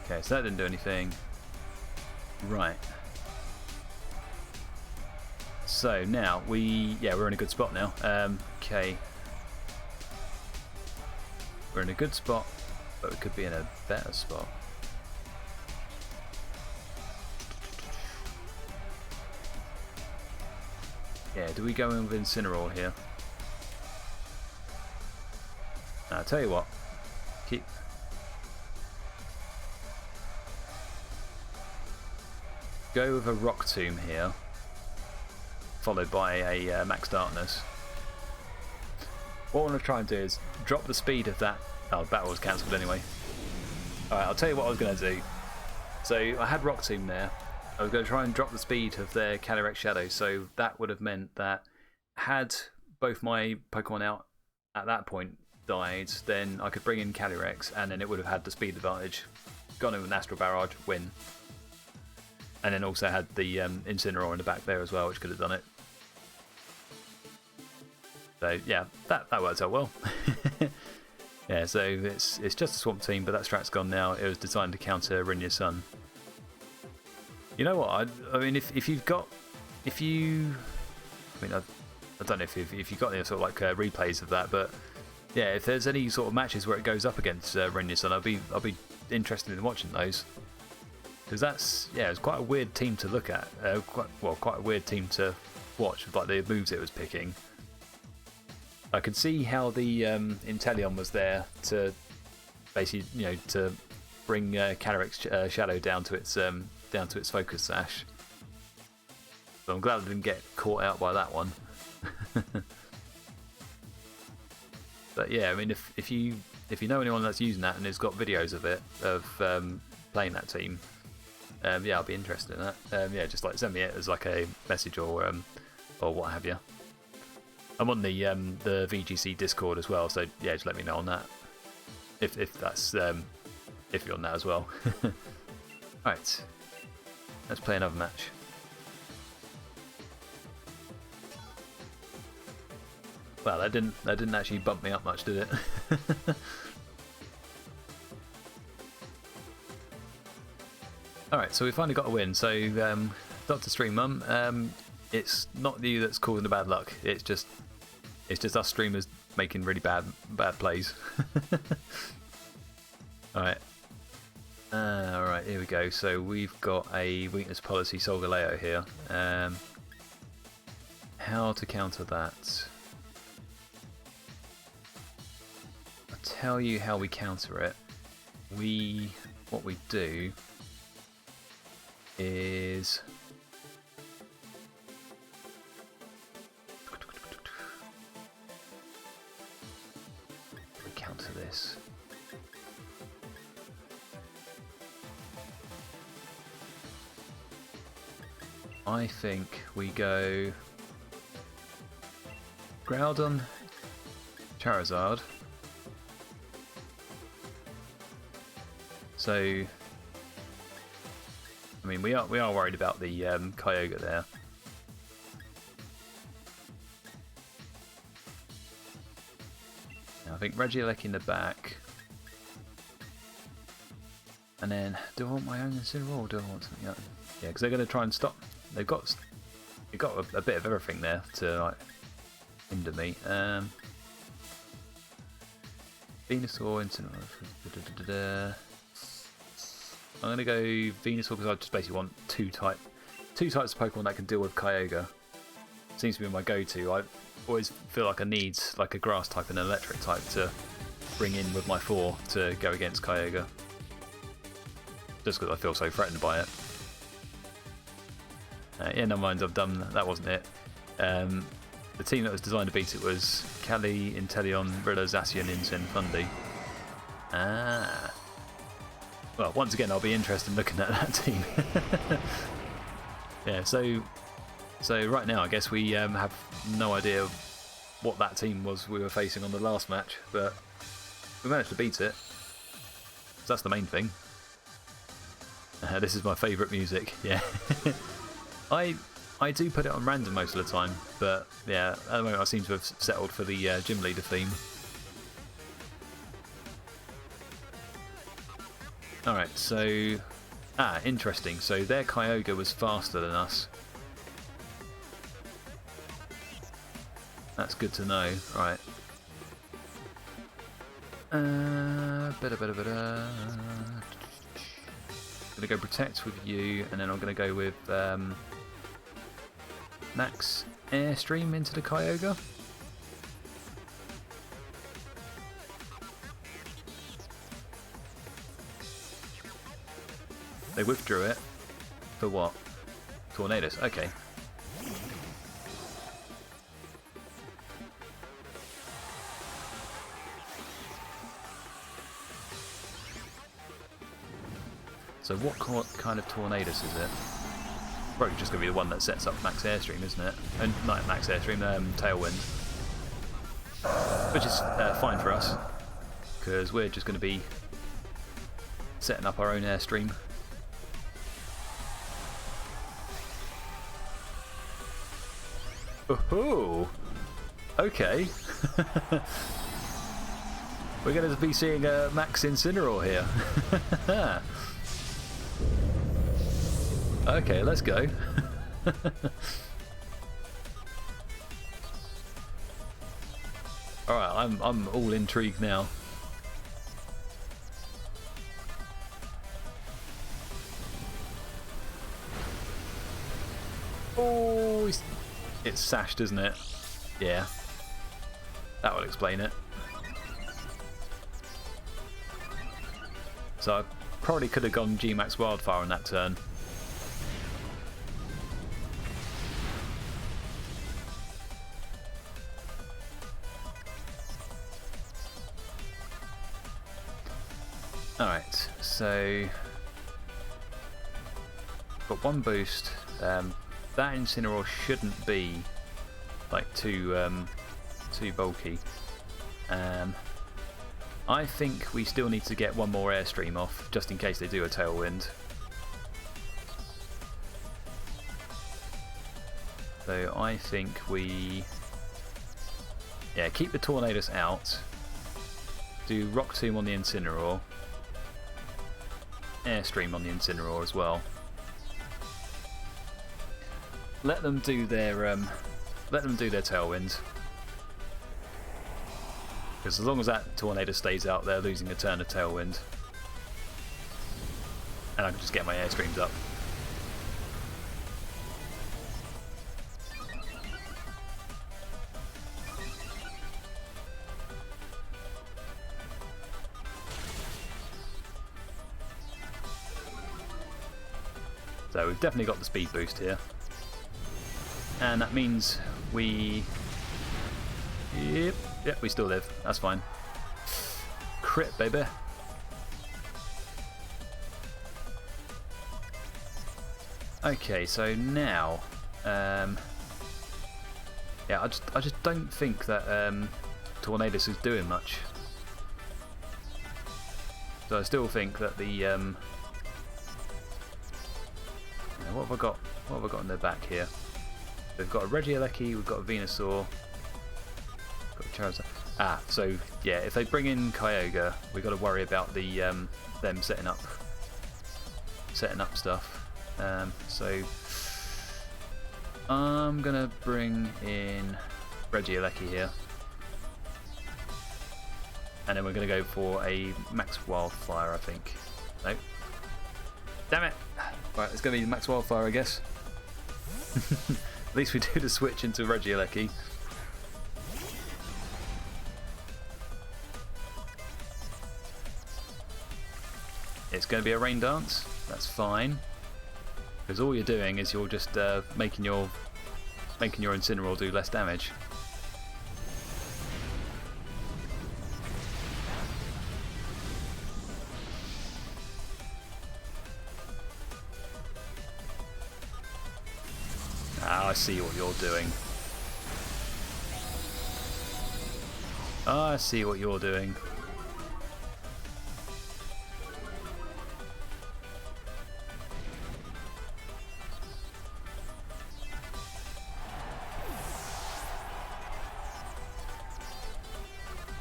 Okay, so that didn't do anything. Right. So now we're in a good spot now. Okay. We're in a good spot, but we could be in a better spot. Yeah, do we go in with Incineroar here? I'll tell you what. Go with a Rock Tomb here, followed by a Max Darkness. What I want to try and do is drop the speed of that. Oh, the battle was cancelled anyway. Alright, I'll tell you what I was going to do. So I had Rock Tomb there. I was going to try and drop the speed of their Calyrex Shadow, so that would have meant that had both my Pokemon out at that point died, then I could bring in Calyrex, and then it would have had the speed advantage. Gone in with an Astral Barrage, win. And then also had the Incineroar in the back there as well, which could have done it. So yeah, that worked out well. Yeah, so it's just a Swamp Team, but that strat's gone now. It was designed to counter Rinya's Sun. You know what? I mean, I don't know if you've got any sort of like replays of that, but yeah, if there's any sort of matches where it goes up against Rinya's Sun, I'll be interested in watching those. Because it's quite a weird team to look at. Quite a weird team to watch with like the moves it was picking. I could see how the Inteleon was there to basically, to bring Calyrex Shadow down to its Focus Sash. So I'm glad I didn't get caught out by that one. But yeah, I mean, if you know anyone that's using that and has got videos of it playing that team. Yeah, I'll be interested in that. Yeah, just like send me it as like a message or what have you. I'm on the VGC Discord as well, so yeah, just let me know on that if that's if you're on that as well. Right, let's play another match. Well, that didn't actually bump me up much, did it? Alright, so we finally got a win. So, Dr. Stream Mum, it's not you that's causing the bad luck. It's just us streamers making really bad plays. Alright. Alright, here we go. So we've got a weakness policy Solgaleo here. How to counter that? I'll tell you how we counter it. What we do is we counter this. I think we go Groudon, Charizard. So I mean, we are worried about the Kyogre there. Now, I think Regieleki in the back, and then do I want my own Incineroar or do I want something else? Yeah, because they're going to try and stop. They've got a bit of everything there to like hinder me. Venusaur, Incineroar. I'm going to go Venusaur because I just basically want two types of Pokemon that can deal with Kyogre. Seems to be my go-to. I always feel like I need like a Grass type and an Electric type to bring in with my 4 to go against Kyogre. Just because I feel so threatened by it. Yeah, never mind, I've done that. Wasn't it. The team that was designed to beat it was Cali, Inteleon, Rilla, Zacian, Incin, Fundy. Ah. Well, once again, I'll be interested in looking at that team. Yeah, so right now, I guess we have no idea what that team was we were facing on the last match, but we managed to beat it. So that's the main thing. This is my favourite music, yeah. I do put it on random most of the time, but yeah, at the moment I seem to have settled for the gym leader theme. Alright, so... interesting. So their Kyogre was faster than us. That's good to know. Right. Gonna go Protect with you, and then I'm gonna go with max airstream into the Kyogre. They withdrew it. For what? Tornadoes. Okay. So what kind of Tornadoes is it? Probably just going to be the one that sets up max airstream, isn't it? And not max airstream, Tailwind. Which is fine for us, because we're just going to be setting up our own airstream. Oh, okay. We're going to be seeing a Max Incineroar here. Okay, let's go. All right, I'm all intrigued now. Oh, it's sashed, isn't it? Yeah, that will explain it. So I probably could have gone G-Max Wildfire on that turn. Alright, so got one boost. That Incineroar shouldn't be like too bulky. I think we still need to get one more airstream off, just in case they do a Tailwind. So I think we, yeah, keep the Tornadoes out. Do Rock Tomb on the Incineroar. Airstream on the Incineroar as well. Let them do their Tailwind. Because as long as that Tornado stays out, they're losing a turn of Tailwind. And I can just get my airstreams up. So we've definitely got the speed boost here. And that means we... Yep, we still live. That's fine. Crit, baby. Okay, so now, yeah, I just don't think that Tornadoes is doing much. So I still think that the yeah, what have I got? What have I got in the back here? We've got a Regieleki, we've got a Venusaur. Ah, so yeah, if they bring in Kyogre, we've got to worry about the them setting up stuff. So I'm gonna bring in Regieleki here, and then we're gonna go for a Max Wildfire, I think. Nope. Damn it! Right, it's gonna be Max Wildfire, I guess. At least we do the switch into Regieleki. It's going to be a rain dance. That's fine, because all you're doing is you're just making your Incineroar do less damage. Ah, I see what you're doing. I see what you're doing.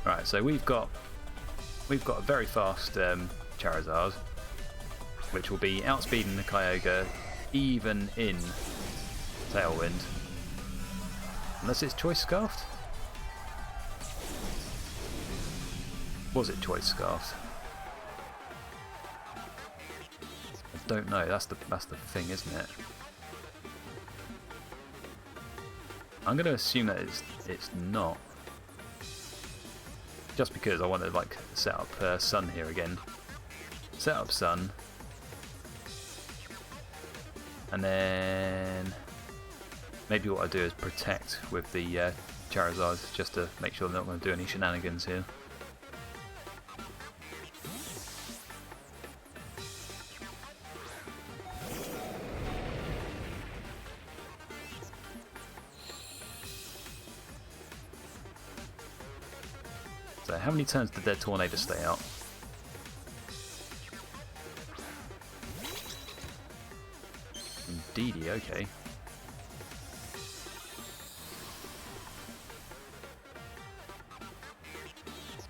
Right, so we've got a very fast Charizard, which will be outspeeding the Kyogre even in Tailwind, unless it's Choice Scarfed. Was it Choice Scarfed? I don't know. That's the thing, isn't it? I'm going to assume that it's not. Just because I want to like set up Sun here again. Set up Sun. And then maybe what I do is protect with the Charizards just to make sure they're not going to do any shenanigans here. So how many turns did their Tornado stay out? Indeedy, okay.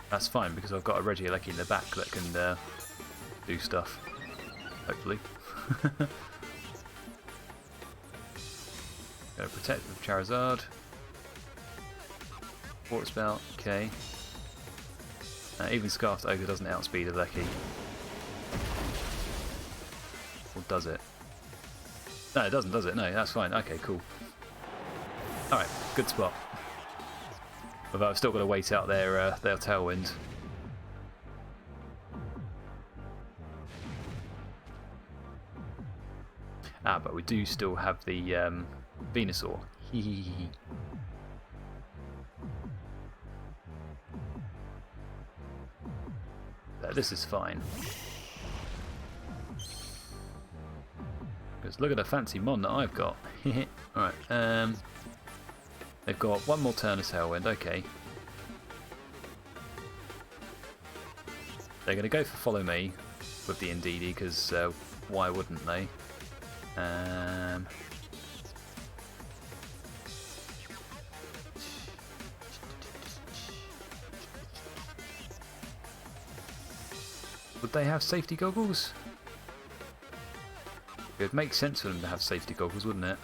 That's fine because I've got a Regieleki in the back that can do stuff. Hopefully. Gonna protect with Charizard. Water Spout, okay. Even Scarfed Ogre doesn't outspeed a Lecky. Or does it? No, it doesn't, does it? No, that's fine. Okay, cool. Alright, good spot. Although I've still got to wait out their Tailwind. Ah, but we do still have the Venusaur. This is fine. Because look at the fancy mon that I've got. Alright, they've got one more turn of Tailwind, okay. They're going to go for Follow Me with the Indeedee, because why wouldn't they? Would they have safety goggles? It would make sense for them to have safety goggles, wouldn't it?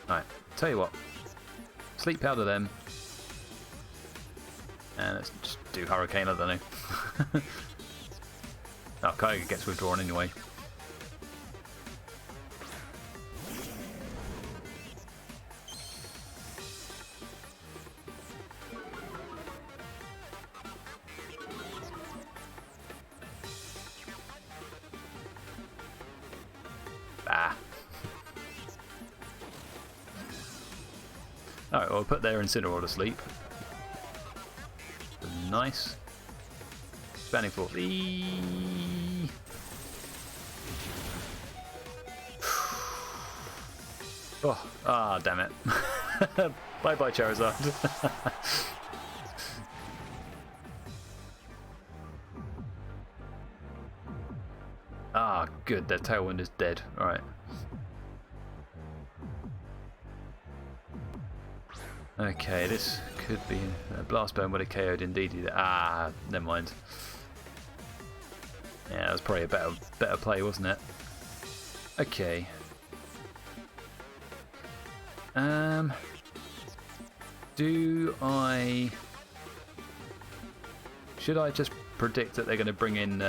Alright, tell you what. Sleep Powder them. And let's just do Hurricane, I don't know. Oh, Kyogre gets withdrawn anyway. Ah. Alright, well, we'll put their Incineroar to sleep. Nice. Spanning Force. Oh, ah, damn it. Bye bye, Charizard. Ah, good, their Tailwind is dead. Alright. Okay, this could be a Blast Burn would have KO'd Indeedee. Ah, never mind. Yeah, that was probably a better play, wasn't it? Okay. Should I just predict that they're going to bring in?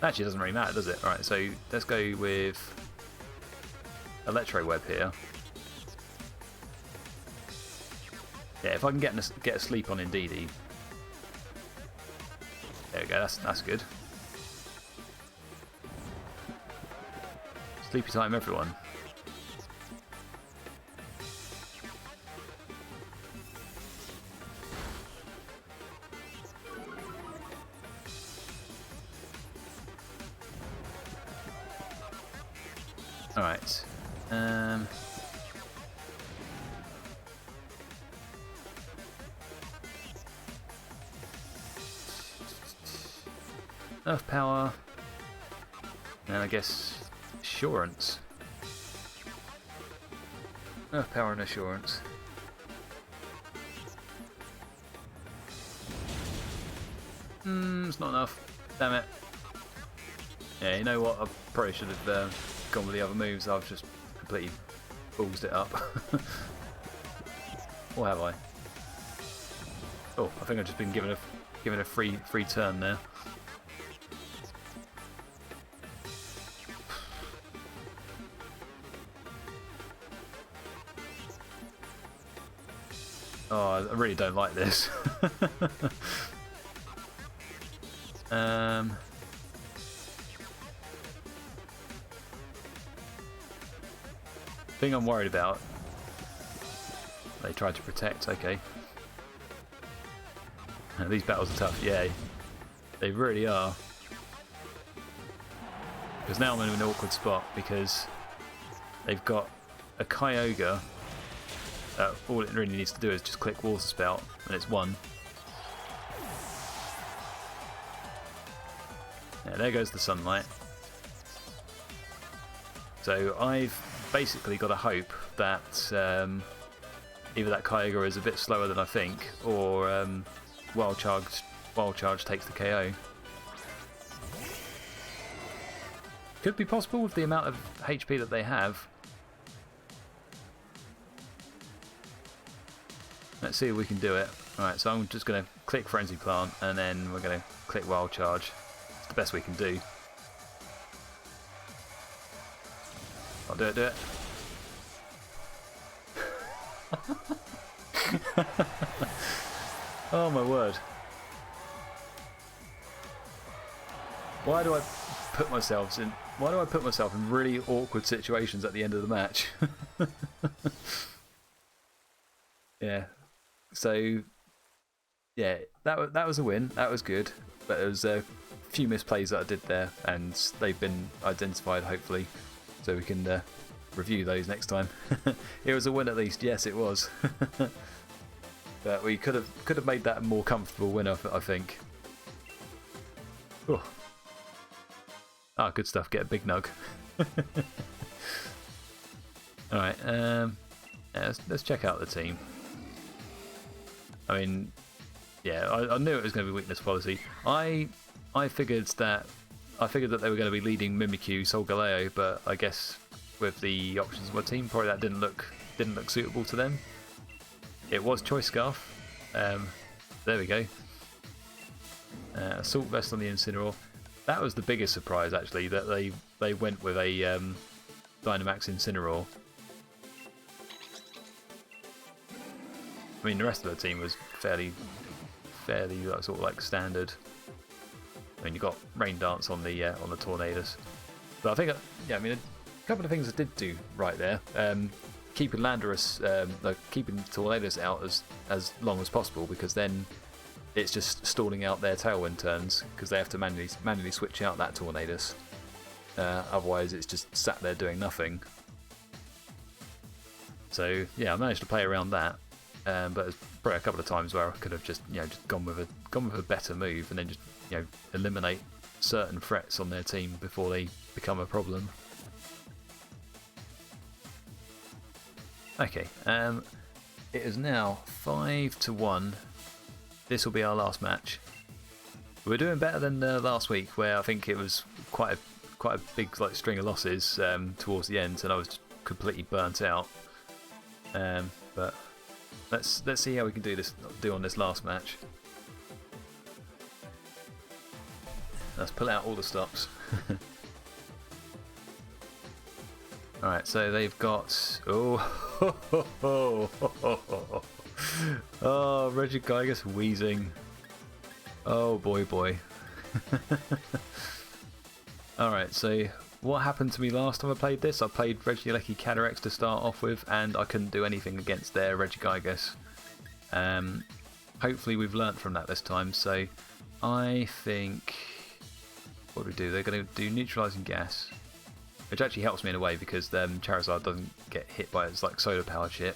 Actually, it doesn't really matter, does it? Right, so let's go with Electro Web here. Yeah, if I can get a sleep on Indeedee. There we go, that's good. Sleepy time, everyone. Alright. Earth Power. And I guess Assurance. Earth Power and Assurance. It's not enough. Damn it. Yeah, you know what? I probably should have gone with the other moves. I've just completely ballsed it up. Or have I? Oh, I think I've just been given a free turn there. Oh, I really don't like this. Thing I'm worried about. They tried to protect, okay. These battles are tough, yeah. They really are. Because now I'm in an awkward spot because they've got a Kyogre. All it really needs to do is just click Water Spout and it's won. Yeah, there goes the sunlight. So I've basically got to hope that either that Kyogre is a bit slower than I think, or Wild Charge takes the KO. Could be possible with the amount of HP that they have. Let's see if we can do it. Alright, so I'm just going to click Frenzy Plant and then we're going to click Wild Charge. It's the best we can do. I'll do it. Oh my word. Why do I put myself in really awkward situations at the end of the match? Yeah. So yeah, that was a win. That was good. But there was a few misplays that I did there and they've been identified hopefully. So we can review those next time. It was a win at least, yes it was. But we could have made that a more comfortable win, I think. Oh. Ah, good stuff. Get a big nug. All right. Yeah, let's check out the team. I mean, yeah, I knew it was going to be weakness policy. I figured that they were going to be leading Mimikyu, Solgaleo, but I guess with the options of my team, probably that didn't look suitable to them. It was Choice Scarf. There we go. Assault Vest on the Incineroar. That was the biggest surprise, actually, that they went with a Dynamax Incineroar. I mean, the rest of the team was fairly sort of like standard. I mean, you got Rain Dance on the Tornadus, but I think yeah, I mean, a couple of things I did do right there. Keeping Landorus, keeping Tornadus out as long as possible, because then it's just stalling out their Tailwind turns because they have to manually switch out that Tornadus. Otherwise, it's just sat there doing nothing. So yeah, I managed to play around that. But there's probably a couple of times where I could have just gone with a better move and then just eliminate certain threats on their team before they become a problem. Okay, it is now 5-1. This will be our last match. We're doing better than last week, where I think it was quite a big string of losses towards the end, and I was just completely burnt out. But let's see how we can do on this last match. Let's pull out all the stops. Alright, so they've got... Oh, Regigigas wheezing. Oh, boy. Alright, so what happened to me last time I played this? I played Regieleki Calyrex to start off with, and I couldn't do anything against their Regigigas. Hopefully we've learnt from that this time, so I think... What do we do? They're going to do Neutralizing Gas, which actually helps me in a way because Charizard doesn't get hit by its solar powered shit.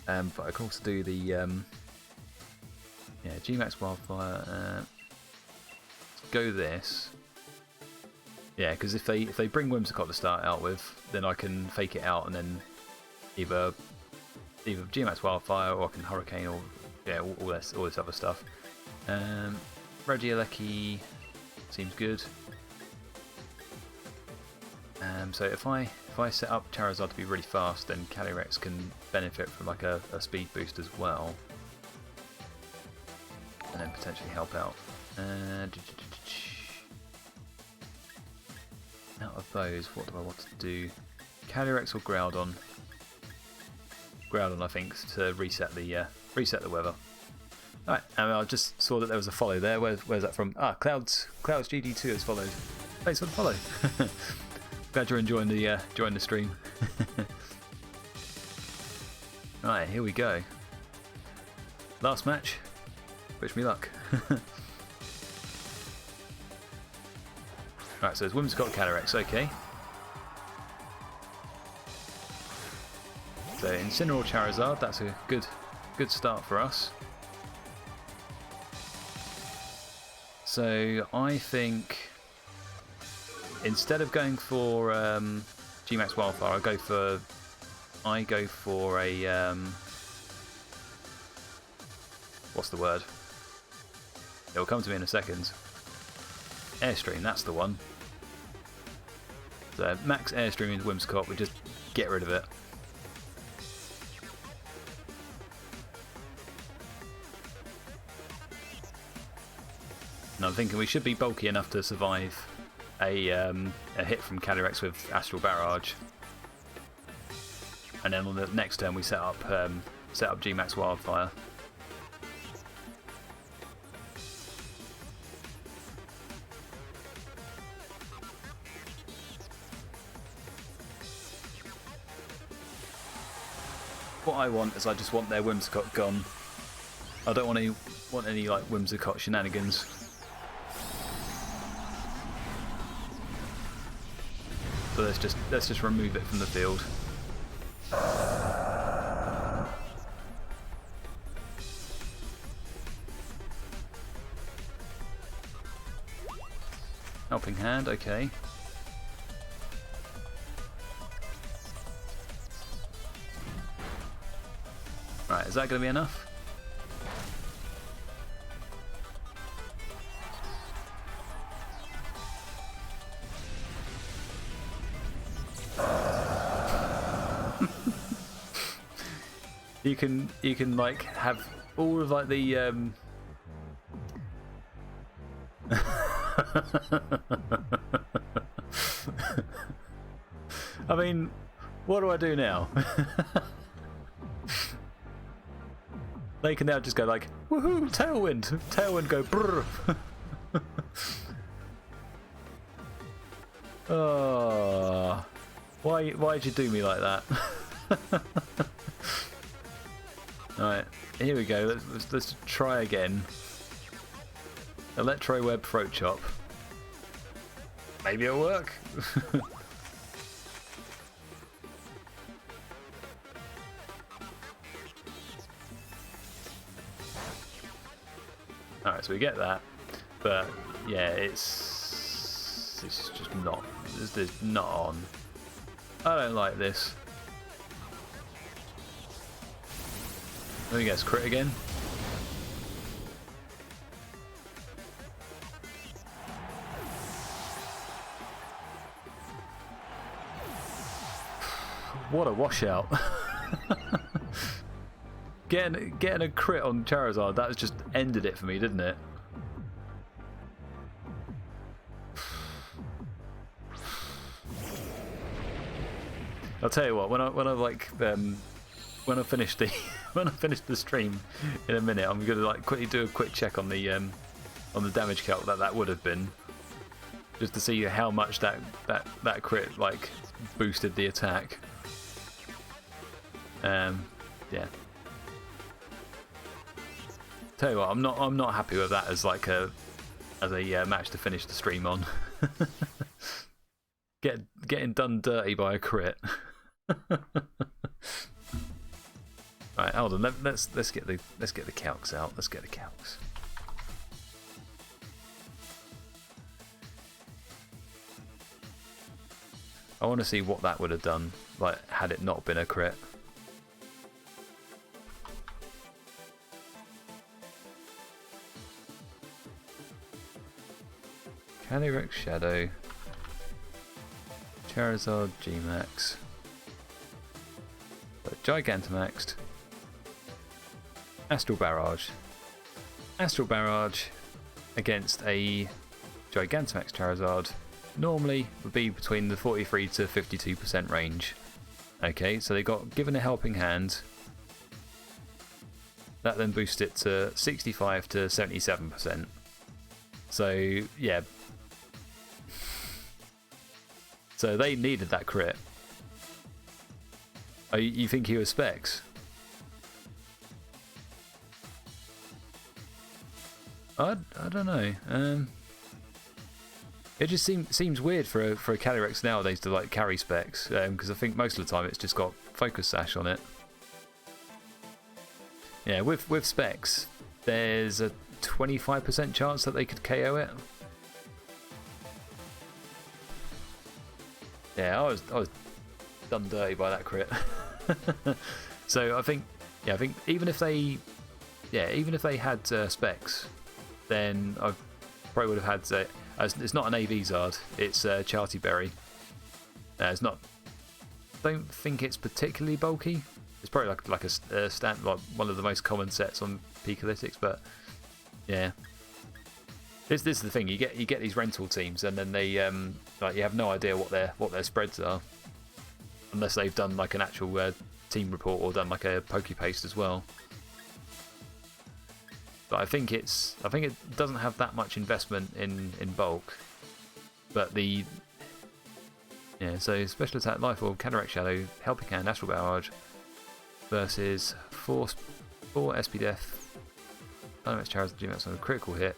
But I can also do the G-Max Wildfire. Go this. Yeah, because if they bring Whimsicott to start out with, then I can fake it out and then either G-Max Wildfire or I can Hurricane or all this other stuff. Regieleki seems good. So if I set up Charizard to be really fast, then Calyrex can benefit from a speed boost as well, and then potentially help out. Out of those, what do I want to do? Calyrex or Groudon? Groudon, I think, to reset the reset the weather. Alright, and I just saw that there was a follow there. Where's that from? Ah, Clouds GD2 has followed. Thanks for the follow. Glad you're enjoying the stream. Alright, here we go. Last match. Wish me luck. Alright, so it's Whimsicott Calyrex, okay. So Incineroar Charizard, that's a good start for us. So I think instead of going for Gmax Wildfire, I go for a what's the word? It'll come to me in a second. Airstream, that's the one. So max Airstream into Whimsicott, we just get rid of it. And I'm thinking we should be bulky enough to survive a hit from Calyrex with Astral Barrage. And then on the next turn we set up Gmax Wildfire. What I want is I just want their Whimsicott gone. I don't want any like Whimsicott shenanigans. So let's just remove it from the field. Helping Hand, okay. Right, is that going to be enough? You can like have all of like the I mean, what do I do now? They can now just go like, woohoo, Tailwind! Tailwind go brrr! Oh, why'd you do me like that? Alright, here we go, let's try again. Electro Web Throat Chop. Maybe it'll work. Alright, so we get that, but yeah, it's just not, it's not on. I don't like this. Let me guess, crit again? What a washout. Getting a crit on Charizard, that just ended it for me, didn't it? I'll tell you what, when I finish the stream in a minute, I'm gonna like quickly do a quick check on the damage calc that would have been, just to see how much that crit like boosted the attack. Yeah. Tell you what, I'm not happy with that as like a match to finish the stream on. Getting done dirty by a crit. Right, hold on. Let's get the calcs out. Let's get the calcs. I want to see what that would have done, like had it not been a crit. Calyrex Shadow, Charizard Gmax, Gigantamaxed, Astral Barrage. Astral Barrage against a Gigantamax Charizard normally would be between the 43 to 52% range. Okay, so they got given a helping hand. That then boosted it to 65 to 77%. So yeah. So they needed that crit. Oh, you think he was specs? I don't know. It just seems weird for a Calyrex nowadays to like carry specs, because I think most of the time it's just got focus sash on it. Yeah, with specs, there's a 25% chance that they could KO it. Yeah, I was done dirty by that crit. So I think even if they had specs, then I probably would have had. It's not an AV Zard, it's Charty Berry. It's not. Don't think it's particularly bulky. It's probably like a stand, like one of the most common sets on Peakalytics, but yeah. This is the thing. You get these rental teams, and then they like you have no idea what their spreads are, unless they've done like an actual team report or done like a PokePaste as well. But I think it doesn't have that much investment in bulk. But so special attack, Life Orb, Calyrex Shadow, Helping Hand, Astral Barrage versus 4 SP Death, Dynamax Charizard, Gmax on a critical hit,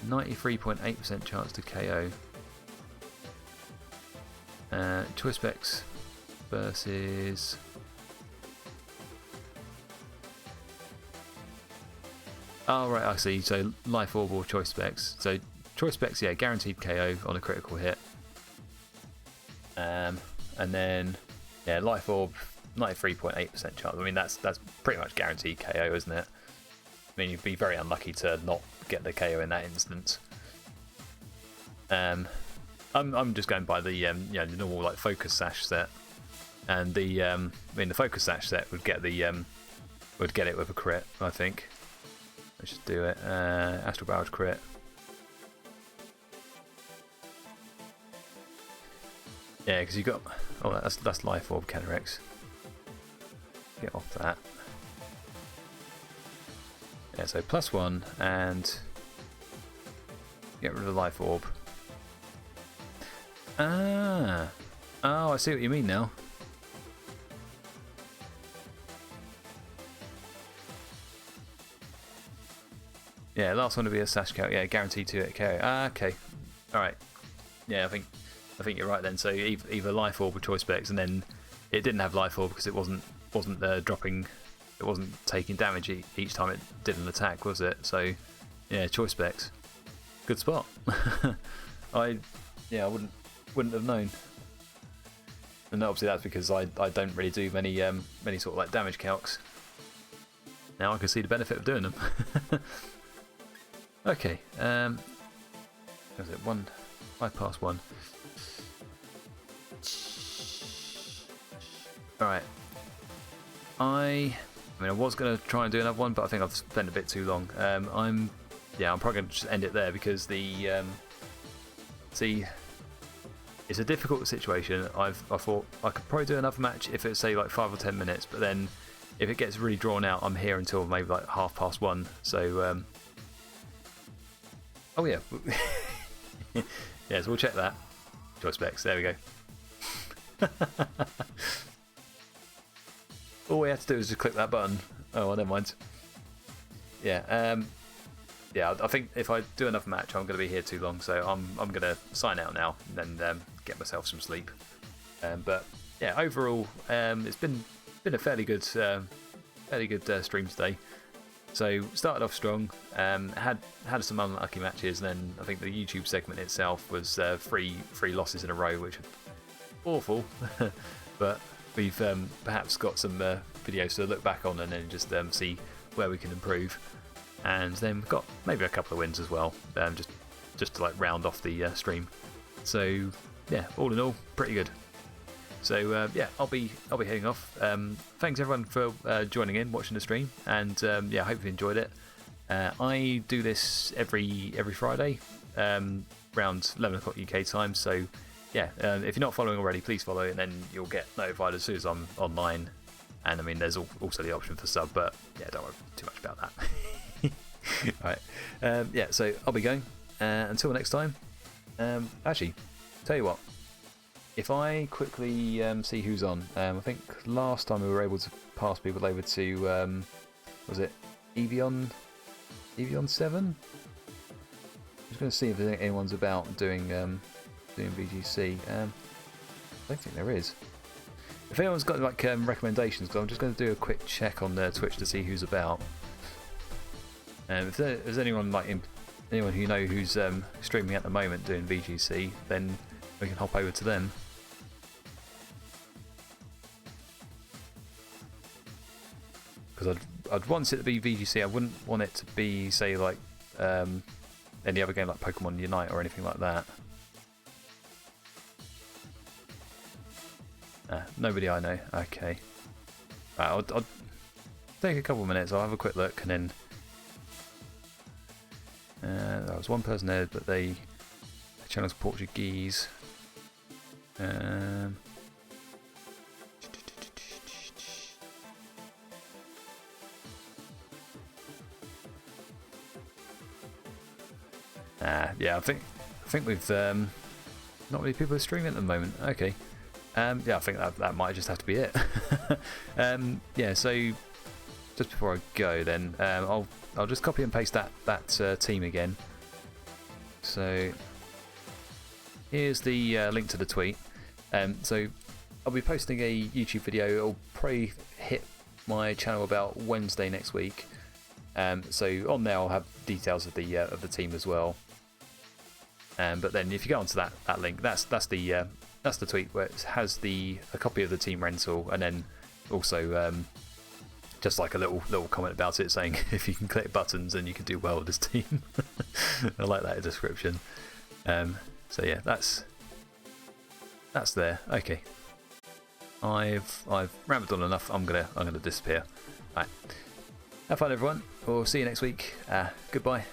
93.8% chance to KO. Choice Specs versus oh right, I see. So Life Orb or Choice Specs. So Choice Specs, yeah, guaranteed KO on a critical hit. And then yeah, Life Orb, 93.8% chance. I mean that's pretty much guaranteed KO, isn't it? I mean you'd be very unlucky to not get the KO in that instance. I'm just going by the the normal like Focus Sash set, and the the Focus Sash set would get it with a crit, I think. Let's just do it. Astral Barrage crit. Yeah, because you got that's Life Orb Calyrex. Get off that. Yeah, so +1 and get rid of the Life Orb. Oh, I see what you mean now. Yeah, last one to be a Sash KO. Yeah, guaranteed to hit KO. Okay. Alright. Yeah, I think you're right then. So either Life Orb or Choice Specs, and then it didn't have Life Orb because it wasn't dropping, it wasn't taking damage each time it did an attack, was it? So yeah, Choice Specs. Good spot. I wouldn't have known. And obviously that's because I don't really do many sort of like damage calcs. Now I can see the benefit of doing them. Okay, what was it? 5 past 1. Alright. I was going to try and do another one, but I think I've spent a bit too long. I'm probably going to just end it there because see, it's a difficult situation. I thought I could probably do another match if it's say like 5 or 10 minutes, but then if it gets really drawn out, I'm here until maybe like 1:30. So oh yeah, yeah. So we'll check that. Choice Specs. There we go. All we have to do is just click that button. Oh, well, never mind. Yeah. Yeah. I think if I do another match, I'm going to be here too long. So I'm going to sign out now and then get myself some sleep. But yeah, overall, it's been a fairly good stream today. So started off strong, had some unlucky matches, and then I think the YouTube segment itself was 3 losses in a row, which was awful. But we've perhaps got some videos to look back on and then just see where we can improve. And then we've got maybe a couple of wins as well, just to like round off the stream. So yeah, all in all, pretty good. So yeah, I'll be heading off. Thanks everyone for joining in, watching the stream, and yeah, I hope you enjoyed it. I do this every Friday, around 11 o'clock UK time. So yeah, if you're not following already, please follow, and then you'll get notified as soon as I'm online. And I mean, there's also the option for sub, but yeah, don't worry too much about that. Alright, yeah, so I'll be going. Until next time. Actually, tell you what, if I quickly see who's on, I think last time we were able to pass people over to, was it Evian 7? I'm just going to see if anyone's about doing VGC. I don't think there is. If anyone's got like recommendations, because I'm just going to do a quick check on their Twitch to see who's about. If there's anyone like anyone who you know who's streaming at the moment doing VGC, then we can hop over to them. Because I'd want it to be VGC. I wouldn't want it to be, say, like any other game like Pokemon Unite or anything like that. Nobody I know. Okay. Right, I'll take a couple of minutes. I'll have a quick look, and then there was one person there, but the channel's Portuguese. Yeah, I think we've not many people are streaming at the moment. Okay. Yeah, I think that might just have to be it. Yeah, so just before I go, then I'll just copy and paste that team again. So here's the link to the tweet. So I'll be posting a YouTube video. It'll probably hit my channel about Wednesday next week. So on there I'll have details of the team as well. But then if you go onto that link, that's the tweet where it has a copy of the team rental, and then also just like a little comment about it saying if you can click buttons then you can do well with this team. I like that description. So yeah, that's there. Okay, I've rambled on enough. I'm gonna disappear. Right, have fun everyone. We'll see you next week. Goodbye.